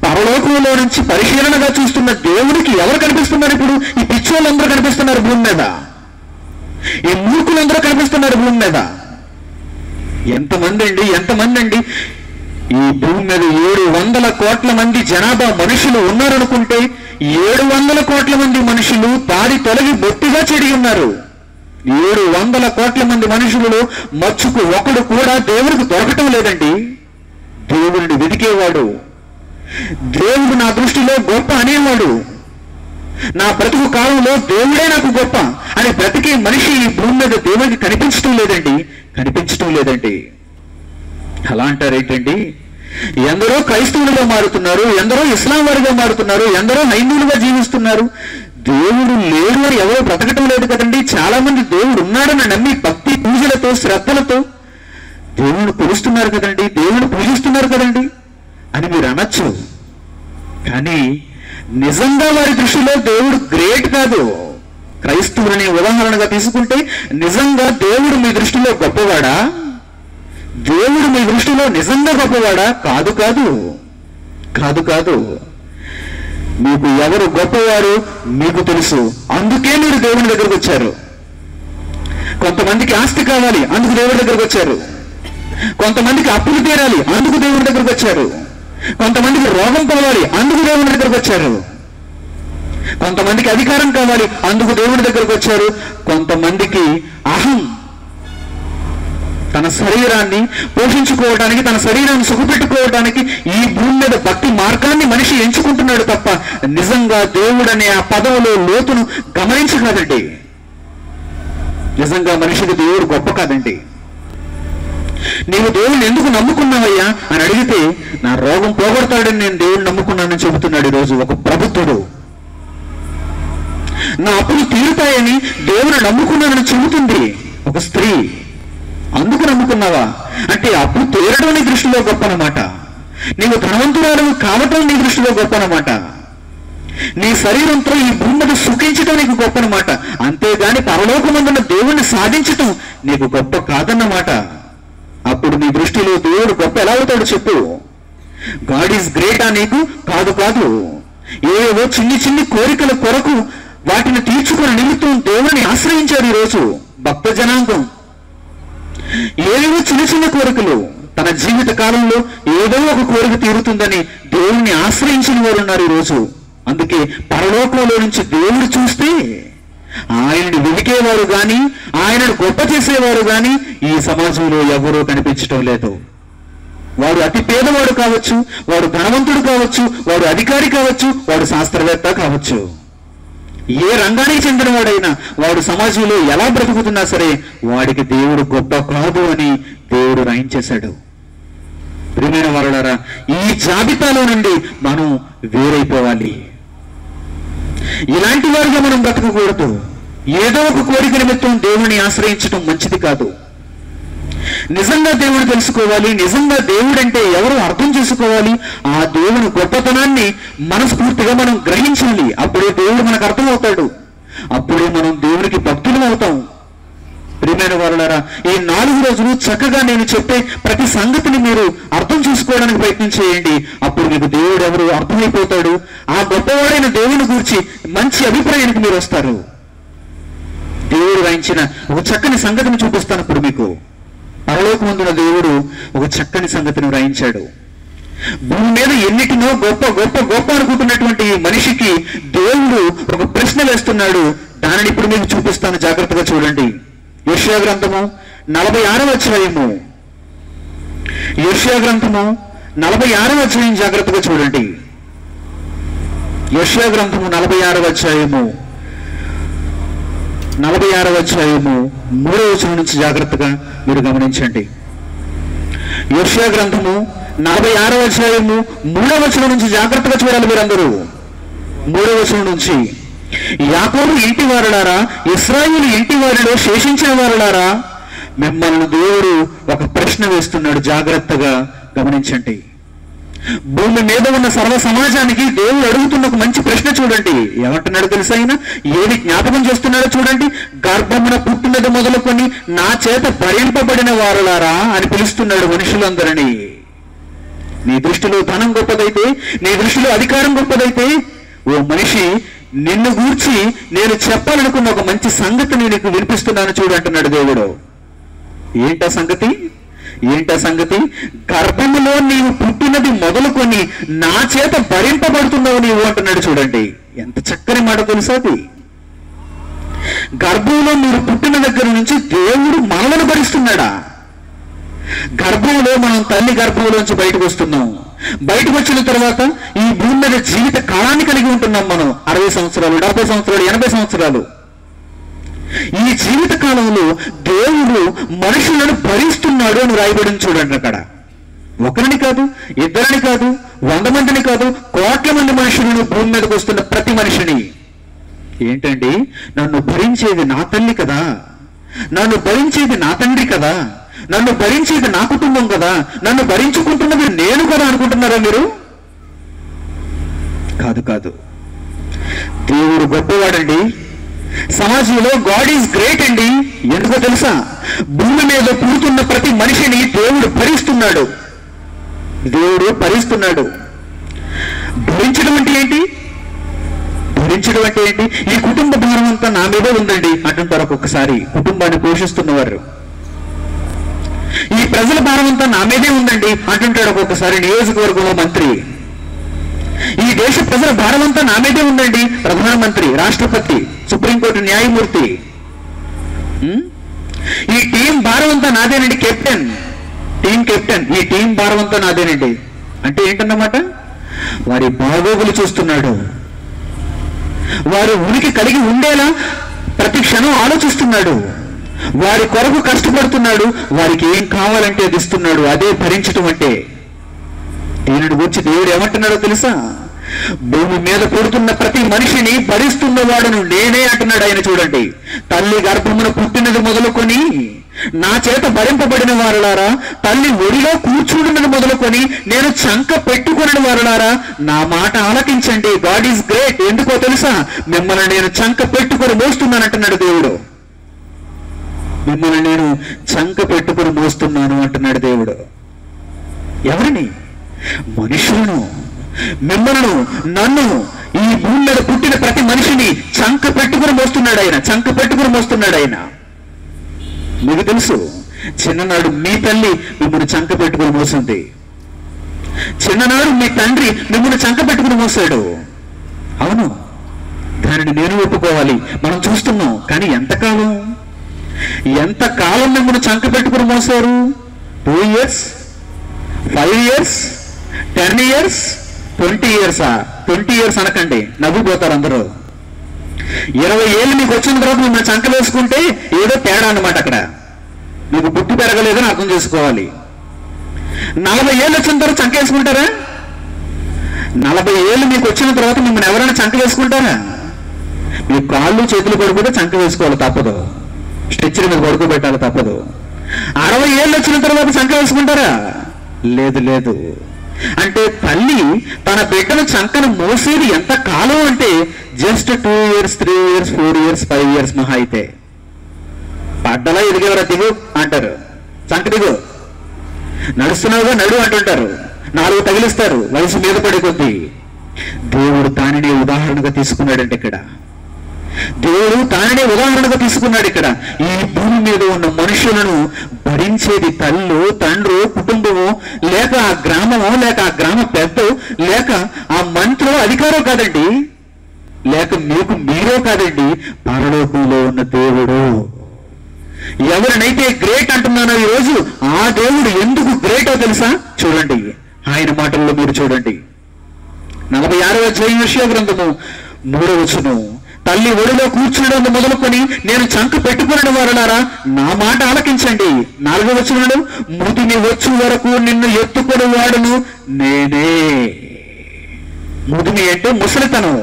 పరలోకంలో నుంచి పరిశీలనగా చూస్తున్న దేవుడికి ఎవరు కనిపిస్తున్నారు ఇప్పుడు? ఈ పిచ్చోళ్ళందరూ కనిపిస్తున్నారు భూమి మీద, ఈ మూర్ఖులందరూ కనిపిస్తున్నారు భూమి మీద. ఎంతమంది అండి ఈ భూమి మీద 700 కోట్ల మంది జనాభా మనుషులు ఉన్నారనుకుంటే 700 కోట్ల మంది మనుషులు దారి తొలగి బొత్తిగా చెడి ఉన్నారు. 700 కోట్ల మంది మనుషులలో మచ్చుకు ఒకడు కూడా దేవుడికి దొరకటం లేదండి. దేవుడిని వెతికేవాడు, దేవుడు నా దృష్టిలో గొప్ప అనేవాడు, నా బ్రతుకు కాలంలో దేవుడే నాకు గొప్ప అని బ్రతికే మనిషి ఈ భూమి మీద దేవుడికి కనిపించడం లేదండి. అలా అంటారేంటండి? ఎందరో క్రైస్తవులుగా మారుతున్నారు, ఎందరో ఇస్లాం వారిగా మారుతున్నారు, ఎందరో హైందువులుగా జీవిస్తున్నారు. దేవుడు లేడు అని ఎవరో బ్రతకటం లేదు కదండి. చాలా మంది దేవుడు ఉన్నాడని నమ్మి భక్తి పూజలతో శ్రద్ధలతో దేవుడిని కొలుస్తున్నారు కదండి, దేవుడిని పూజిస్తున్నారు కదండి అని మీరు అనొచ్చు. కానీ నిజంగా వారి దృష్టిలో దేవుడు గ్రేట్ కాదు. క్రైస్తవులని ఉదాహరణగా తీసుకుంటే నిజంగా దేవుడు మీ దృష్టిలో గొప్పవాడా? దేవుడు మీ దృష్టిలో నిజంగా గొప్పవాడా? కాదు. మీకు ఎవరు గొప్పవారు మీకు తెలుసు, అందుకే మీరు దేవుని దగ్గరకు వచ్చారు. కొంతమందికి ఆస్తి కావాలి, అందుకు దేవుడి దగ్గరకు వచ్చారు. కొంతమందికి అప్పులు తీరాలి, అందుకు దేవుడి దగ్గరకు వచ్చారు. కొంతమందికి రోగం పోవాలి, అందుకు దేవుడి దగ్గరకు వచ్చారు. కొంతమందికి అధికారం కావాలి, అందుకు దేవుడి దగ్గరకు వచ్చారు. కొంతమందికి తన శరీరాన్ని పోషించుకోవడానికి, తన శరీరాన్ని సుఖపెట్టుకోవడానికి ఈ భూమి మీద భక్తి మార్గాన్ని మనిషి ఎంచుకుంటున్నాడు తప్ప నిజంగా దేవుడనే ఆ పదవిలో లోతును గమనించకాదండి. నిజంగా మనిషికి దేవుడు గొప్ప కాదండి. నీవు దేవుడిని ఎందుకు నమ్ముకున్నావయ్యా అని అడిగితే నా రోగం పోగొడతాడని నేను దేవుడిని నమ్ముకున్నానని చెబుతున్నాడు ఈరోజు ఒక ప్రభుత్వుడు. నా అప్పులు తీరుతాయని దేవుని నమ్ముకున్నానని చెబుతుంది ఒక స్త్రీ. అందుకు నమ్ముకున్నావా అంటే అప్పుడు తీరడం నీ దృష్టిలో గొప్ప అన్నమాట. నీవు ధనవంతురాలు కావటం నీ దృష్టిలో గొప్ప అన్నమాట. నీ శరీరంతో ఈ భూమిని సుఖించటం నీకు గొప్ప అన్నమాట. అంతేగాని పరలోకమందున్న దేవుణ్ణి సాధించటం నీకు గొప్ప కాదన్నమాట. అప్పుడు నీ దృష్టిలో దేవుడు గొప్ప ఎలా అవుతాడు చెప్పు? గాడ్ ఈజ్ గ్రేటా నీకు? కాదు. ఏవో చిన్ని కోరికల కొరకు వాటిని తీర్చుకునే నిమిత్తం దేవుని ఆశ్రయించారు ఈరోజు భక్త జనాంగం. ఏవో చిన్న కోరికలు, తన జీవిత కాలంలో ఏదో ఒక కోరిక తీరుతుందని దేవుణ్ణి ఆశ్రయించిన వారు ఉన్నారు ఈరోజు. అందుకే పరలోకంలో నుంచి దేవుడు చూస్తే ఆయనని వెలికేవారు గాని, ఆయనను గొప్ప చేసేవారు గాని ఈ సమాజంలో ఎవరూ కనిపించడం లేదు. వాడు అతి పేదవాడు కావచ్చు, వాడు ధనవంతుడు కావచ్చు, వాడు అధికారి కావచ్చు, వాడు శాస్త్రవేత్త కావచ్చు, ఏ రంగానికి చెందినవాడైనా వాడు సమాజంలో ఎలా బ్రతుకుతున్నా సరే వాడికి దేవుడు గొప్ప కాదు అని దేవుడు రాయించేశాడు. ప్రియమైన వారలారా, ఈ జాబితాలో నుండి మనం వేరైపోవాలి. ఇలాంటి వారిగా మనం బ్రతకకూడదు. ఏదో ఒక కోరిక నిమిత్తం దేవుని ఆశ్రయించడం మంచిది కాదు. నిజంగా దేవుడు తెలుసుకోవాలి, నిజంగా దేవుడు అంటే ఎవరు అర్థం చేసుకోవాలి. ఆ దేవుని గొప్పతనాన్ని మనస్ఫూర్తిగా మనం గ్రహించాలి. అప్పుడే దేవుడు మనకు అర్థమవుతాడు, అప్పుడే మనం దేవునికి భక్తులు అవుతాం. ప్రియమైన వారలారా, ఈ 4 రోజులు చక్కగా నేను చెప్పే ప్రతి సంగతిని మీరు అర్థం చేసుకోవడానికి ప్రయత్నం చేయండి. అప్పుడు మీకు దేవుడు ఎవరు అర్థమైపోతాడు. ఆ గొప్పవాడైన దేవుని గురించి మంచి అభిప్రాయాన్ని సమాజానికి మీరు వస్తారు. దేవుడు రాయించిన ఒక చక్కని సంగతిని చూపిస్తాను ఇప్పుడు మీకు. పరలోకమందున దేవుడు ఒక చక్కని సంగతిని రాయించాడు. భూమి మీద ఎన్నిటినో గొప్ప గొప్ప గొప్ప అనుకుంటున్నటువంటి ఈ మనిషికి దేవుడు ఒక ప్రశ్న వేస్తున్నాడు. దానిని ఇప్పుడు మీకు చూపిస్తాను, జాగ్రత్తగా చూడండి. యెషయా గ్రంథము 46వ అధ్యాయము, యెషయా గ్రంథము 46వ అధ్యాయం జాగ్రత్తగా చూడండి. యెషయా గ్రంథము 46వ అధ్యాయము 3వ వచనం నుంచి జాగ్రత్తగా మీరు గమనించండి. యెషయా గ్రంథము 46వ అధ్యాయము 3వ వచనం నుంచి జాగ్రత్తగా చూడాలి మీరందరూ. 3వ వచనం నుంచి, యాకోబు ఇంటి వారులారా, ఇశ్రాయేలు ఇంటి వారిలో శేషించిన వారులారా, మిమ్మల్ని దేవుడు ఒక ప్రశ్న వేస్తున్నాడు. జాగ్రత్తగా గమనించండి. భూమి మీద ఉన్న సర్వ సమాజానికి దేవుడు అడుగుతున్న ఒక మంచి ప్రశ్న చూడండి. ఏమంటున్నాడు తెలుసా? ఆయన ఏది జ్ఞాపకం చేస్తున్నాడో చూడండి. గర్భమున పుట్టినది మొదలుకొని నా చేత భరింపబడిన వారులారా అని పిలుస్తున్నాడు మనుషులందరినీ. నీ దృష్టిలో ధనం గొప్పదైతే, నీ దృష్టిలో అధికారం గొప్పదైతే, ఓ మనిషి, నిన్ను గూర్చి నేను చెప్పాలనుకున్న ఒక మంచి సంగతిని నీకు వినిపిస్తున్నాను చూడు అంటున్నాడు దేవుడు. ఏంటా సంగతి? ఏంటా సంగతి? గర్భములో నీవు పుట్టినది మొదలుకొని నా చేత భరింపబడుతున్నావు నీవు అంటున్నాడు చూడండి. ఎంత చక్కని మాట తెలుసా అది? గర్భంలో మీరు పుట్టిన దగ్గర నుంచి దేవుడు మనలను భరిస్తున్నాడా? గర్భంలో మనం తల్లి గర్భంలోంచి బయటకు వస్తున్నాం. బయటకు వచ్చిన తర్వాత ఈ భూమి మీద జీవిత కాలాన్ని కలిగి ఉంటున్నాం మనం. 60 సంవత్సరాలు, 70 సంవత్సరాలు, 80 సంవత్సరాలు. ఈ జీవిత కాలంలో దేవుడు మనుషులను భరిస్తున్నాడు అని రాయబడింది చూడండి. అక్కడ ఒకరిని కాదు, ఇద్దరిని కాదు, 100 మందిని కాదు, కోట్ల మంది మనుషులను భూమి మీదకి వస్తున్న ప్రతి మనిషిని. ఏంటండి? నన్ను భరించేది నా తల్లి కదా, నన్ను భరించేది నా తండ్రి కదా, నన్ను భరించేది నా కుటుంబం కదా, నన్ను భరించుకుంటున్నది నేను కదా అనుకుంటున్నారా మీరు? కాదు కాదు. దేవుడు గొప్పవాడండి. సమాజంలో గాడ్ ఈజ్ గ్రేట్ అండి. ఎందుకో తెలుసా? భూమి మీద పుడుతున్న ప్రతి మనిషిని దేవుడు భరిస్తున్నాడు. దేవుడు భరిస్తున్నాడు. భరించడం అంటే ఏంటి? భరించడం అంటే ఏంటి? ఈ కుటుంబ భారం అంతా నా మీదే ఉందండి అంటుంటారు ఒక్కొక్కసారి కుటుంబాన్ని పోషిస్తున్నవారు. ఈ ప్రజల భారం అంతా నా మీదే ఉందండి అంటుంటాడు ఒక్కొక్కసారి నియోజకవర్గంలో మంత్రి. ఈ దేశ ప్రజల భారం అంతా నా మీదే ఉందండి ప్రధానమంత్రి, రాష్ట్రపతి, సుప్రీంకోర్టు న్యాయమూర్తి. ఈ టీం భారం అంతా నాదేనండి, కెప్టెన్, టీం కెప్టెన్, ఈ టీం భారం అంతా నాదేనండి. అంటే ఏంటన్నమాట? వారి బాగోగులు చూస్తున్నాడు. వారు ఉనికి కలిగి ఉండేలా ప్రతి క్షణం ఆలోచిస్తున్నాడు. వారి కొరకు కష్టపడుతున్నాడు. వారికి ఏం కావాలంటే అది ఇస్తున్నాడు. అదే భరించటం అంటే. దీనిని గురించి దేవుడు ఏమంటున్నాడో తెలుసా? భూమి మీద పుడుతున్న ప్రతి మనిషిని భరిస్తున్నవాడును నేనే అంటున్నాడు ఆయన. చూడండి, తల్లి గర్భమున పుట్టినది మొదలుకొని నా చేత భరింపబడిన వారులారా, తల్లి ఒడిలో కూర్చుండినది మొదలుకొని నేను చంక పెట్టుకున్న వారులారా, నా మాట ఆలకించండి. God is great. ఎందుకో తెలుసా? మిమ్మల్ని నేను చంక పెట్టుకొని మోస్తున్నానంటున్నాడు దేవుడు. మిమ్మల్ని నేను చంక పెట్టుకొని మోస్తున్నాను అంటున్నాడు దేవుడు. ఎవరిని? మనుషులను, మిమ్మల్ని, నన్ను, ఈ భూమి మీద పుట్టిన ప్రతి మనిషిని చంక పెట్టుకుని మోస్తున్నాడు ఆయన. చంక పెట్టుకుని మోస్తున్నాడు ఆయన. మీకు తెలుసు, చిన్ననాడు మీ తల్లి మిమ్మల్ని చంక పెట్టుకుని మోసింది. చిన్ననాడు మీ తండ్రి మిమ్మల్ని చంక పెట్టుకుని మోసాడు. అవును, దానిని నేను ఒప్పుకోవాలి. మనం చూస్తున్నాం. కానీ ఎంతకాలం మిమ్మల్ని చంక పెట్టుకుని మోసారు? 2 years, 5 years, 10 years, 20 years? 20 years అనకండి, నవ్వుపోతారు అందరూ. 20 ఏళ్ళు మీకు వచ్చిన తర్వాత మిమ్మల్ని చంక వేసుకుంటే ఏదో తేడా అన్నమాట. అక్కడ మీకు పుట్టి పెరగలేదని అర్థం చేసుకోవాలి. 40 ఏళ్ళు వచ్చిన తర్వాత చంక వేసుకుంటారా? 40 ఏళ్ళు మీకు వచ్చిన తర్వాత మిమ్మల్ని ఎవరైనా చంక వేసుకుంటారా? మీ కాళ్ళు చేతులు పడుకుంటే చంక వేసుకోవాలి తప్పదు. స్ట్రెచ్చర్ మీద పడుకోబెట్టాలి తప్పదు. 60 ఏళ్ళు వచ్చిన తర్వాత చంక వేసుకుంటారా? లేదు లేదు. అంటే తల్లి తన బిడ్డను చంకను మోసేది ఎంత కాలం అంటే just 2 years, 3 years, 4 years, 5 years మహా అయితే. పడ్డలా ఎదిగేవరా దిగు అంటారు. చంక దిగు, నడుస్తున్నావుగా నడు అంటుంటారు. 4 తగిలిస్తారు వయసు మీద పడే కొద్దీ. దేవుడు దానిని ఉదాహరణగా తీసుకున్నాడంటే ఇక్కడ దేవుడు తానే ఉదాహరణగా తీసుకున్నాడు. ఇక్కడ ఈ భూమి మీద ఉన్న మనుషులను భరించేది తల్లు, తండ్రు, కుటుంబము, లేక ఆ గ్రామము, లేక ఆ గ్రామ పెద్ద, లేక ఆ మంత్రులు, అధికారం కాదండి, లేక మీకు మీరో కాదండి, పరలోకంలో ఉన్న దేవుడు. ఎవరినైతే గ్రేట్ అంటున్నానో ఈరోజు ఆ దేవుడు ఎందుకు గ్రేటో తెలుసా? చూడండి, ఆయన మాటల్లో మీరు చూడండి. 46వ అధ్యాయం యెషయా గ్రంథము 3వ వచనం. తల్లి ఒడిలో కూర్చుండడం మొదలుకొని నేను చంక పెట్టుకున్న వారులారా నా మాట ఆలకించండి. 4వ వచనంలో మృతిని వచ్చు వరకు నిన్ను ఎత్తుకొని వాడును నేనే. ముదిమి అంటే ముసలితనం.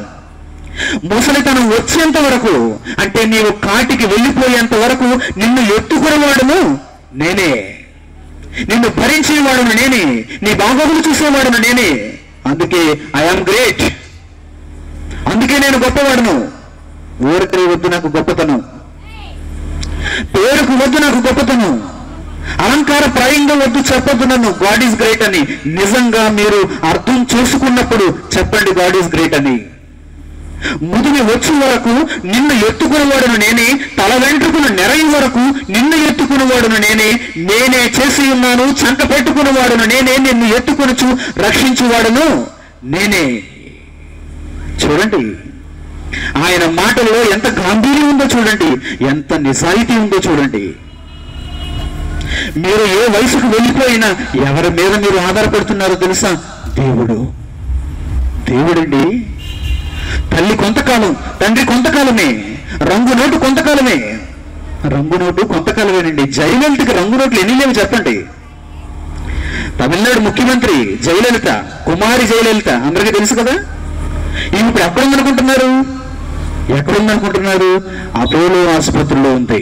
ముసలితనం వచ్చేంత వరకు, అంటే నీవు కాటికి వెళ్ళిపోయేంత వరకు నిన్ను ఎత్తుకునేవాడును నేనే, నిన్ను భరించేవాడును నేనే, నీ బాగోగులు చూసేవాడును నేనే. అందుకే ఐఆమ్ గ్రేట్, అందుకే నేను గొప్పవాడును. ఊరికి వద్దు నాకు గొప్పతనం, పేరుకు వద్దు నాకు గొప్పతనం, అలంకార ప్రాయంగా వద్దు చెప్పొద్దు నన్ను గాడ్ ఈజ్ గ్రేట్ అని. నిజంగా మీరు అర్థం చేసుకున్నప్పుడు చెప్పండి గాడ్ ఈజ్ గ్రేట్ అని. ముదిమి వచ్చే వరకు నిన్ను ఎత్తుకునేవాడును నేనే, తల వెంట్రుకలు నెరయి వరకు నిన్ను ఎత్తుకునేవాడును నేనే, నేనే చేసి ఉన్నాను, చంక పెట్టుకునేవాడును నేనే, నిన్ను ఎత్తుకొనుచు రక్షించువాడును నేనే. చూడండి, ఆయన మాటల్లో ఎంత గాంభీర్యం ఉందో చూడండి, ఎంత నిజాయితీ ఉందో చూడండి. మీరు ఏ వయసుకు వెళ్ళిపోయినా ఎవరి మీద మీరు ఆధారపడుతున్నారో తెలుసా? దేవుడు. దేవుడండి. తల్లి కొంతకాలం, తండ్రి కొంతకాలమే, రంగు నోటు కొంతకాలమే. రంగు నోటు కొంతకాలమేనండి. జయలలితకి రంగు నోట్లు ఎన్ని లేవు చెప్పండి? తమిళనాడు ముఖ్యమంత్రి జయలలిత, కుమారి జయలలిత అందరికీ తెలుసు కదా. ఈమె ఇప్పుడు ఎక్కడుందనుకుంటున్నారు? ఎక్కడుందనుకుంటున్నారు? అపోలో ఆసుపత్రిలో ఉంది.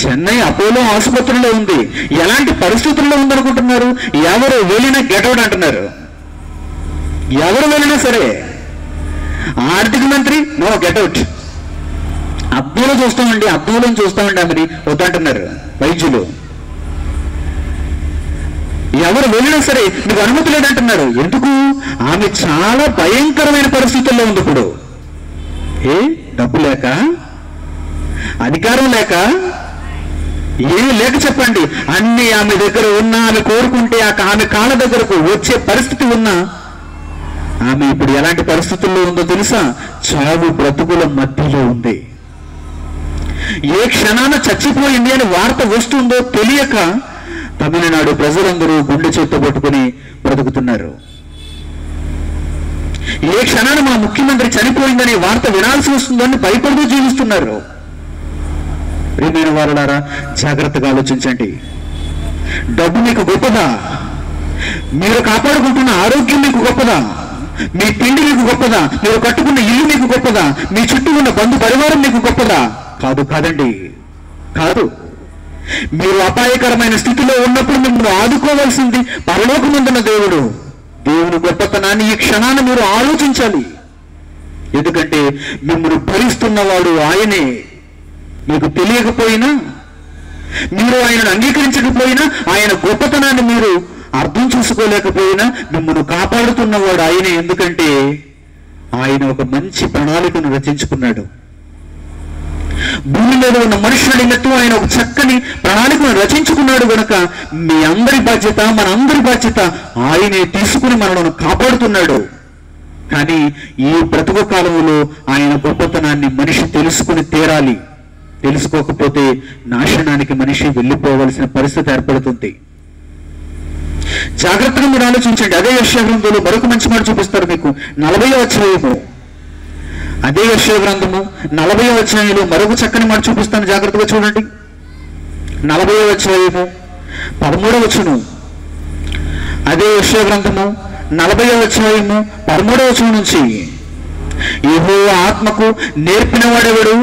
చెన్నై అపోలో ఆసుపత్రిలో ఉంది. ఎలాంటి పరిస్థితుల్లో ఉందనుకుంటున్నారు? ఎవరు వెళ్ళినా గెటౌట్ అంటున్నారు. ఎవరు వెళ్ళినా సరే. ఆర్థిక మంత్రి నో గెటౌట్. అద్దంలో చూస్తామండి, అద్దంలో చూస్తామండి ఆమెని వద్దంటున్నారు వైద్యులు. ఎవరు వెళ్ళినా సరే మీకు అనుమతి లేదంటున్నారు. ఎందుకు? ఆమె చాలా భయంకరమైన పరిస్థితుల్లో ఉంది ఇప్పుడు. డబ్బు లేక, అధికారం లేక, ఏమి లేక చెప్పండి, అన్ని ఆమె దగ్గర ఉన్నా, ఆమె కోరుకుంటే ఆమె కాళ్ళ దగ్గరకు వచ్చే పరిస్థితి ఉన్నా, ఆమె ఇప్పుడు ఎలాంటి పరిస్థితుల్లో ఉందో తెలుసా? చావు బ్రతుకుల మధ్యలో ఉంది. ఏ క్షణాన చచ్చిపోయింది అని వార్త వస్తుందో తెలియక తమిళనాడు ప్రజలందరూ గుండె చేత్తో పట్టుకుని బ్రతుకుతున్నారు. ఏ క్షణాన మా ముఖ్యమంత్రి చనిపోయిందనే వార్త వినాల్సి వస్తుందని భయపడుతూ జీవిస్తున్నారు. ప్రియమైన వారులారా, జాగ్రత్తగా ఆలోచించండి. డబ్బు మీకు గొప్పదా? మీరు కాపాడుకుంటున్న ఆరోగ్యం మీకు గొప్పదా? మీ తిండి మీకు గొప్పదా? మీరు కట్టుకున్న ఇల్లు మీకు గొప్పదా? మీ చుట్టూ ఉన్న బంధు పరివారం మీకు గొప్పదా? కాదు, కాదండి, కాదు. మీరు అపాయకరమైన స్థితిలో ఉన్నప్పుడు మిమ్మల్ని ఆదుకోవాల్సింది పరలోకమందున్న దేవుడు. దేవుని గొప్పతనాన్ని ఈ క్షణాన్ని మీరు ఆలోచించాలి. ఎందుకంటే మిమ్మల్ని భరిస్తున్నవాడు ఆయనే. మీకు తెలియకపోయినా, మీరు ఆయనను అంగీకరించకపోయినా, ఆయన గొప్పతనాన్ని మీరు అర్థం చేసుకోలేకపోయినా మిమ్మల్ని కాపాడుతున్నవాడు ఆయనే. ఎందుకంటే ఆయన ఒక మంచి ప్రణాళికను రచించుకున్నాడు. భూమి మీద ఉన్న మనుషుడి నెత్తు ఆయన ఒక చక్కని ప్రణాళికను రచించుకున్నాడు కనుక మీ అందరి బాధ్యత, మన అందరి బాధ్యత ఆయనే తీసుకుని మనలను కాపాడుతున్నాడు. కానీ ఈ బ్రతుకు కాలంలో ఆయన గొప్పతనాన్ని మనిషి తెలుసుకుని తీరాలి. తెలుసుకోకపోతే నాశనానికి మనిషి వెళ్ళిపోవలసిన పరిస్థితి ఏర్పడుతుంది. జాగ్రత్తగా మీరు ఆలోచించండి. అదే యెషయా గ్రంథంలో మరొక మంచి మాట చూపిస్తారు మీకు. 40వ అధ్యాయము, అదే యెషయా గ్రంథము 40వ అధ్యాయంలో మరొక చక్కని మాట చూపిస్తాను. జాగ్రత్తగా చూడండి. 40వ అధ్యాయము 13వ వచనం. అదే యెషయా గ్రంథము 40వ అధ్యాయము 13వ వచనం నుంచి, యెహోవా ఆత్మకు నేర్పిన వాడెవడు?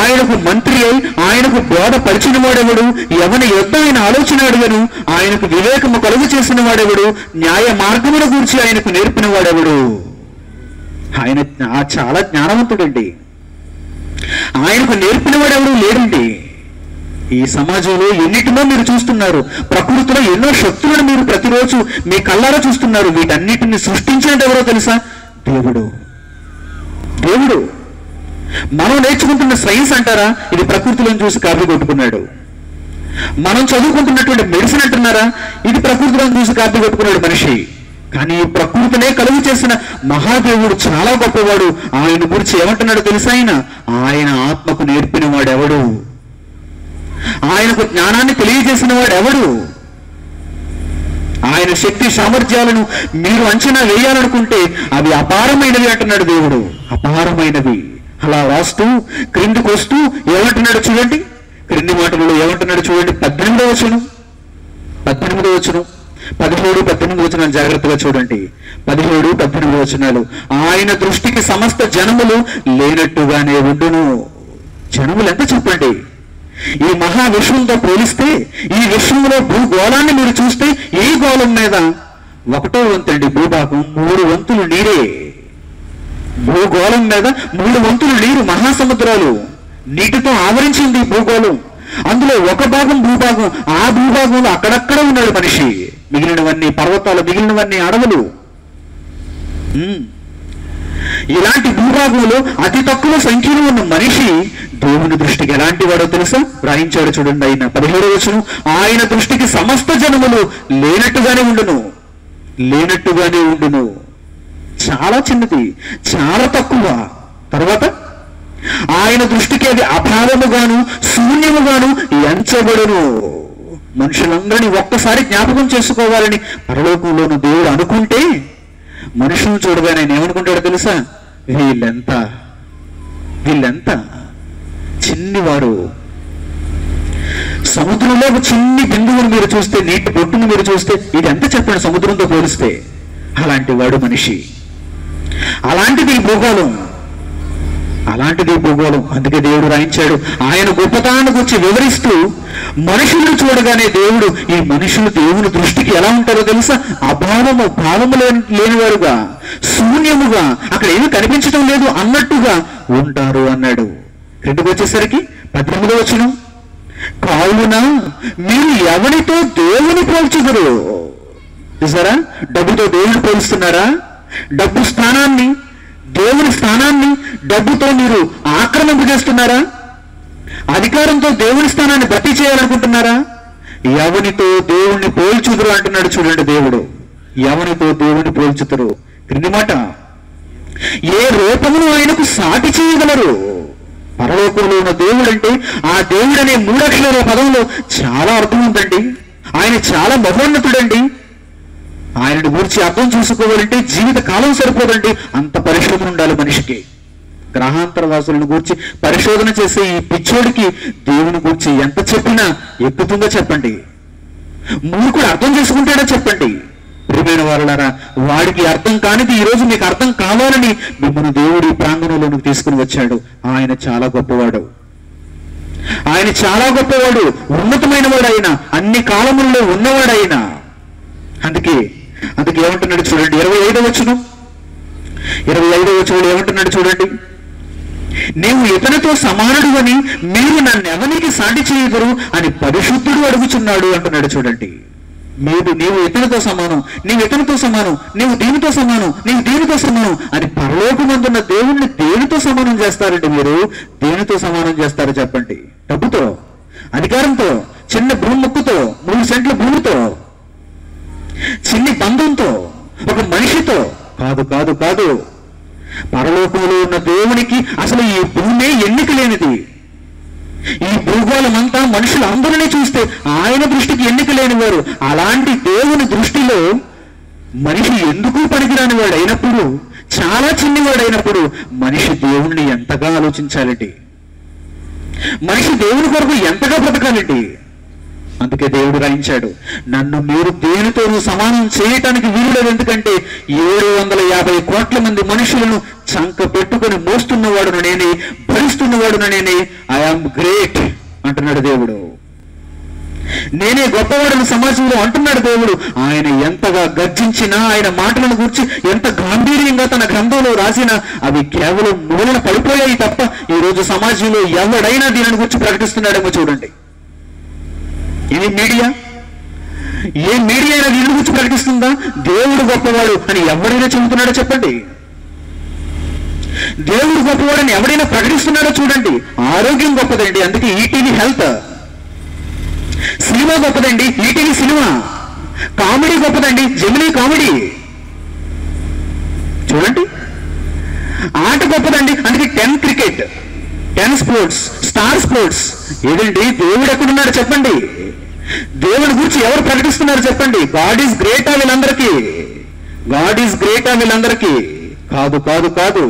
ఆయనకు మంత్రి అయి ఆయనకు బోధ పరిచిన వాడెవడు? ఎవని యొద్ద ఆయన ఆలోచన అడిగను? ఆయనకు వివేకము కలుగు చేసిన వాడెవడు? న్యాయ మార్గముల గురించి ఆయనకు నేర్పిన వాడెవడు? ఆయన చాలా జ్ఞానవంతుడండి. ఆయనకు నేర్పిన వాడెవడు లేడండి. ఈ సమాజంలో ఎన్నిటినో మీరు చూస్తున్నారు. ప్రకృతిలో ఎన్నో శక్తులను మీరు ప్రతిరోజు మీ కళ్ళారా చూస్తున్నారు. వీటన్నిటిని సృష్టించినది ఎవరో తెలుసా? దేవుడు. దేవుడు. మనం నేర్చుకుంటున్న సైన్స్ అంటారా, ఇది ప్రకృతిలో చూసి కాపీ కొట్టుకున్నాడు. మనం చదువుకుంటున్నటువంటి మెడిసిన్ అంటున్నారా, ఇది ప్రకృతిలో చూసి కాపీ కొట్టుకున్నాడు మనిషి. కానీ ఈ ప్రకృతినే కలుగు చేసిన మహాదేవుడు చాలా గొప్పవాడు. ఆయన గురించి ఏమంటున్నాడు తెలుసా? ఆయన ఆత్మకు నేర్పిన వాడెవడు, ఆయనకు జ్ఞానాన్ని తెలియజేసిన వాడెవడు, ఆయన శక్తి సామర్థ్యాలను మీరు అంచనా వేయాలనుకుంటే అవి అపారమైనవి అంటున్నాడు దేవుడు. అపారమైనవి. అలా రాస్తూ క్రిందికి వస్తూ ఏమంటున్నాడు చూడండి, క్రింది మాటలలో ఏమంటున్నాడు చూడండి. 18వ వచనం 17, 18 వచనాలు జాగ్రత్తగా చూడండి. 17, 18 వచనాలు. ఆయన దృష్టికి సమస్త జనములు లేనట్టుగానే ఉండును. జనములు ఎంత చెప్పండి, ఈ మహా విశ్వంతో పోలిస్తే ఈ విశ్వంలో భూగోళాన్ని మీరు చూస్తే ఈ గోళం మీద 1వ వంతండి భూభాగం, 3 వంతులు నీరే. భూగోళం మీద 3 వంతులు నీరు, మహాసముద్రాలు, నీటితో ఆవరించింది భూగోళం. అందులో ఒక భాగం భూభాగం, ఆ భూభాగంలో అక్కడక్కడ ఉన్నాడు మనిషి. మిగిలినవన్నీ పర్వతాలు, మిగిలినవన్నీ అడవులు. ఇలాంటి భూభాగంలో అతి తక్కువ సంఖ్యలో ఉన్న మనిషి దేవుని దృష్టికి ఎలాంటి వాడో తెలుసా? రాయించాడు చూడండి ఆయన 17వ వచనం. ఆయన దృష్టికి సమస్త జనములు లేనట్టుగానే ఉండును. లేనట్టుగానే ఉండును. చాలా చిన్నది, చాలా తక్కువ. తర్వాత ఆయన దృష్టికి అది అభావముగాను శూన్యముగాను ఎంచబడును. మనుషులందరినీ ఒక్కసారి జ్ఞాపకం చేసుకోవాలని పరలోకంలోని దేవుడు అనుకుంటే మనుషులను చూడగానే ఆయన ఏమనుకుంటాడో తెలుసా? వీళ్ళెంత చిన్నివారు. సముద్రంలో ఒక చిన్ని బిందువును మీరు చూస్తే, నీటి బొట్టును మీరు చూస్తే ఇది ఎంత చెప్పండి సముద్రంతో పోలిస్తే? అలాంటి వాడు మనిషి. అలాంటిది ఈ భూగోళం. అందుకే దేవుడు రాయించాడు. ఆయన గొప్పతనాన్ని గురించి వివరిస్తూ మనుషులను చూడగానే దేవుడు, ఈ మనుషులు దేవుని దృష్టికి ఎలా ఉంటారో తెలుసా? భావము లేనివారుగా, శూన్యముగా, అక్కడ ఏమీ కనిపించడం లేదు అన్నట్టుగా ఉంటారు అన్నాడు. క్రిందకు వచ్చేసరికి 18వ వచనం. కావున మీరు ఎవరితో దేవుని పోల్చుదురు? చూసారా, డబ్బుతో దేవుని పోలుస్తున్నారా? డబ్బు స్థానాన్ని, దేవుని స్థానాన్ని డబ్బుతో మీరు ఆక్రమింపు చేస్తున్నారా? అధికారంతో దేవుని స్థానాన్ని భర్తీ చేయాలనుకుంటున్నారా? ఎవరితో దేవుణ్ణి పోల్చుదురు అంటున్నాడు చూడండి దేవుడు. ఎవరితో దేవుని పోల్చుతారు? క్రింది మాట, ఏ రూపమును ఆయనకు సాటి చేయగలరు? పరలోకంలో ఉన్న దేవుడు అంటే, ఆ దేవుడు అనే 3 అక్షరాల పదంలో చాలా అర్థం ఉందండి. ఆయన చాలా మహోన్నతుడండి. ఆయనను గురించి అర్థం చేసుకోవాలంటే జీవిత కాలం సరిపోదండి, అంత పరిశోధన ఉండాలి మనిషికి. గ్రహాంతర వాసులను గురించి పరిశోధన చేసే ఈ పిచ్చోడికి దేవుని గురించి ఎంత చెప్పినా ఎక్కుతుందో చెప్పండి? మూర్ఖుడు అర్థం చేసుకుంటాడో చెప్పండి? ప్రియమైన వారలారా, వాడికి అర్థం కానిది ఈరోజు మీకు అర్థం కావాలని మిమ్మల్ని దేవుడి ప్రాంగణంలోనికి తీసుకుని వచ్చాడు. ఆయన చాలా గొప్పవాడు. ఉన్నతమైన వాడైన, అన్ని కాలముల్లో ఉన్నవాడైన. అందుకే ఏమంటున్నాడు చూడండి 25వ వచనం. 25వ వచనంలో ఏమంటున్నాడు చూడండి. నీవు ఇతనితో సమానుడు అని మీరు నన్ను ఎవరికి సాటి చేయగరు అని పరిశుద్ధుడు అడుగుచున్నాడు అంటున్నాడు చూడండి. నీవు ఇతనితో సమానం, నీవు ఇతనితో సమానం, నీవు దీనితో సమానం, నీవు దీనితో సమానం అని పరలోకమందున్న దేవుణ్ణి దేనితో సమానం చేస్తారండి? మీరు దేనితో సమానం చేస్తారో చెప్పండి? డబ్బుతో, అధికారంతో, చిన్న భూమి ముక్కుతో, 3 సెంట్ల భూమితో, చిన్ని బంధంతో, ఒక మనిషితో? కాదు. పరలోకంలో ఉన్న దేవునికి అసలు ఈ భూమే ఎన్నిక లేనిది. ఈ భూగోళం అంతా మనుషులందరినీ చూస్తే ఆయన దృష్టికి ఎన్నిక లేనివారు. అలాంటి దేవుని దృష్టిలో మనిషి ఎందుకు పనికిరాని వాడు అయినప్పుడు, చాలా చిన్నవాడైనప్పుడు మనిషి దేవుణ్ణి ఎంతగా ఆలోచించాలండి? మనిషి దేవుని కొరకు ఎంతగా బ్రతకాలండి? అందుకే దేవుడు రాయించాడు, నన్ను మీరు దేనితోనూ సమానం చేయటానికి వీలులేదు. ఎందుకంటే 750 కోట్ల మంది మనుషులను చంక పెట్టుకుని మోస్తున్నవాడును నేనే, భరిస్తున్నవాడును నేనే. ఐఆమ్ గ్రేట్ అంటున్నాడు దేవుడు. నేనే గొప్పవాడని సమాజంలో అంటున్నాడు దేవుడు. ఆయన ఎంతగా గర్జించినా, ఆయన మాటలను గురించి ఎంత గాంభీర్యంగా తన గ్రంథంలో రాసినా అవి కేవలం మూలన పడిపోయాయి తప్ప ఈరోజు సమాజంలో ఎవడైనా దీనిని గురించి ప్రకటిస్తున్నాడేమో చూడండి. ఏ మీడియా అయినా దీని గురించి ప్రకటిస్తుందా? దేవుడు గొప్పవాడు అని ఎవరైనా చెబుతున్నాడో చెప్పండి? దేవుడు గొప్పవాడని ఎవడైనా ప్రకటిస్తున్నాడో చూడండి. ఆరోగ్యం గొప్పదండి, అందుకే ఈటీవీ హెల్త్. సినిమా గొప్పదండి, ఈటీవీ సినిమా. కామెడీ గొప్పదండి, జెమినీ కామెడీ. చూడండి, ఆట గొప్పదండి, అందుకే 10 క్రికెట్, 10 స్పోర్ట్స్, స్టార్ స్పోర్ట్స్. ఏదండి, దేవుడు ఎక్కడున్నాడు చెప్పండి? దేవుని గురించి ఎవరు ప్రకటిస్తున్నారు చెప్పండి? గాడ్ ఈజ్ గ్రేటా వీళ్ళందరికీ? గాడ్ ఈజ్ గ్రేటా వీళ్ళందరికీ? కాదు కాదు కాదు.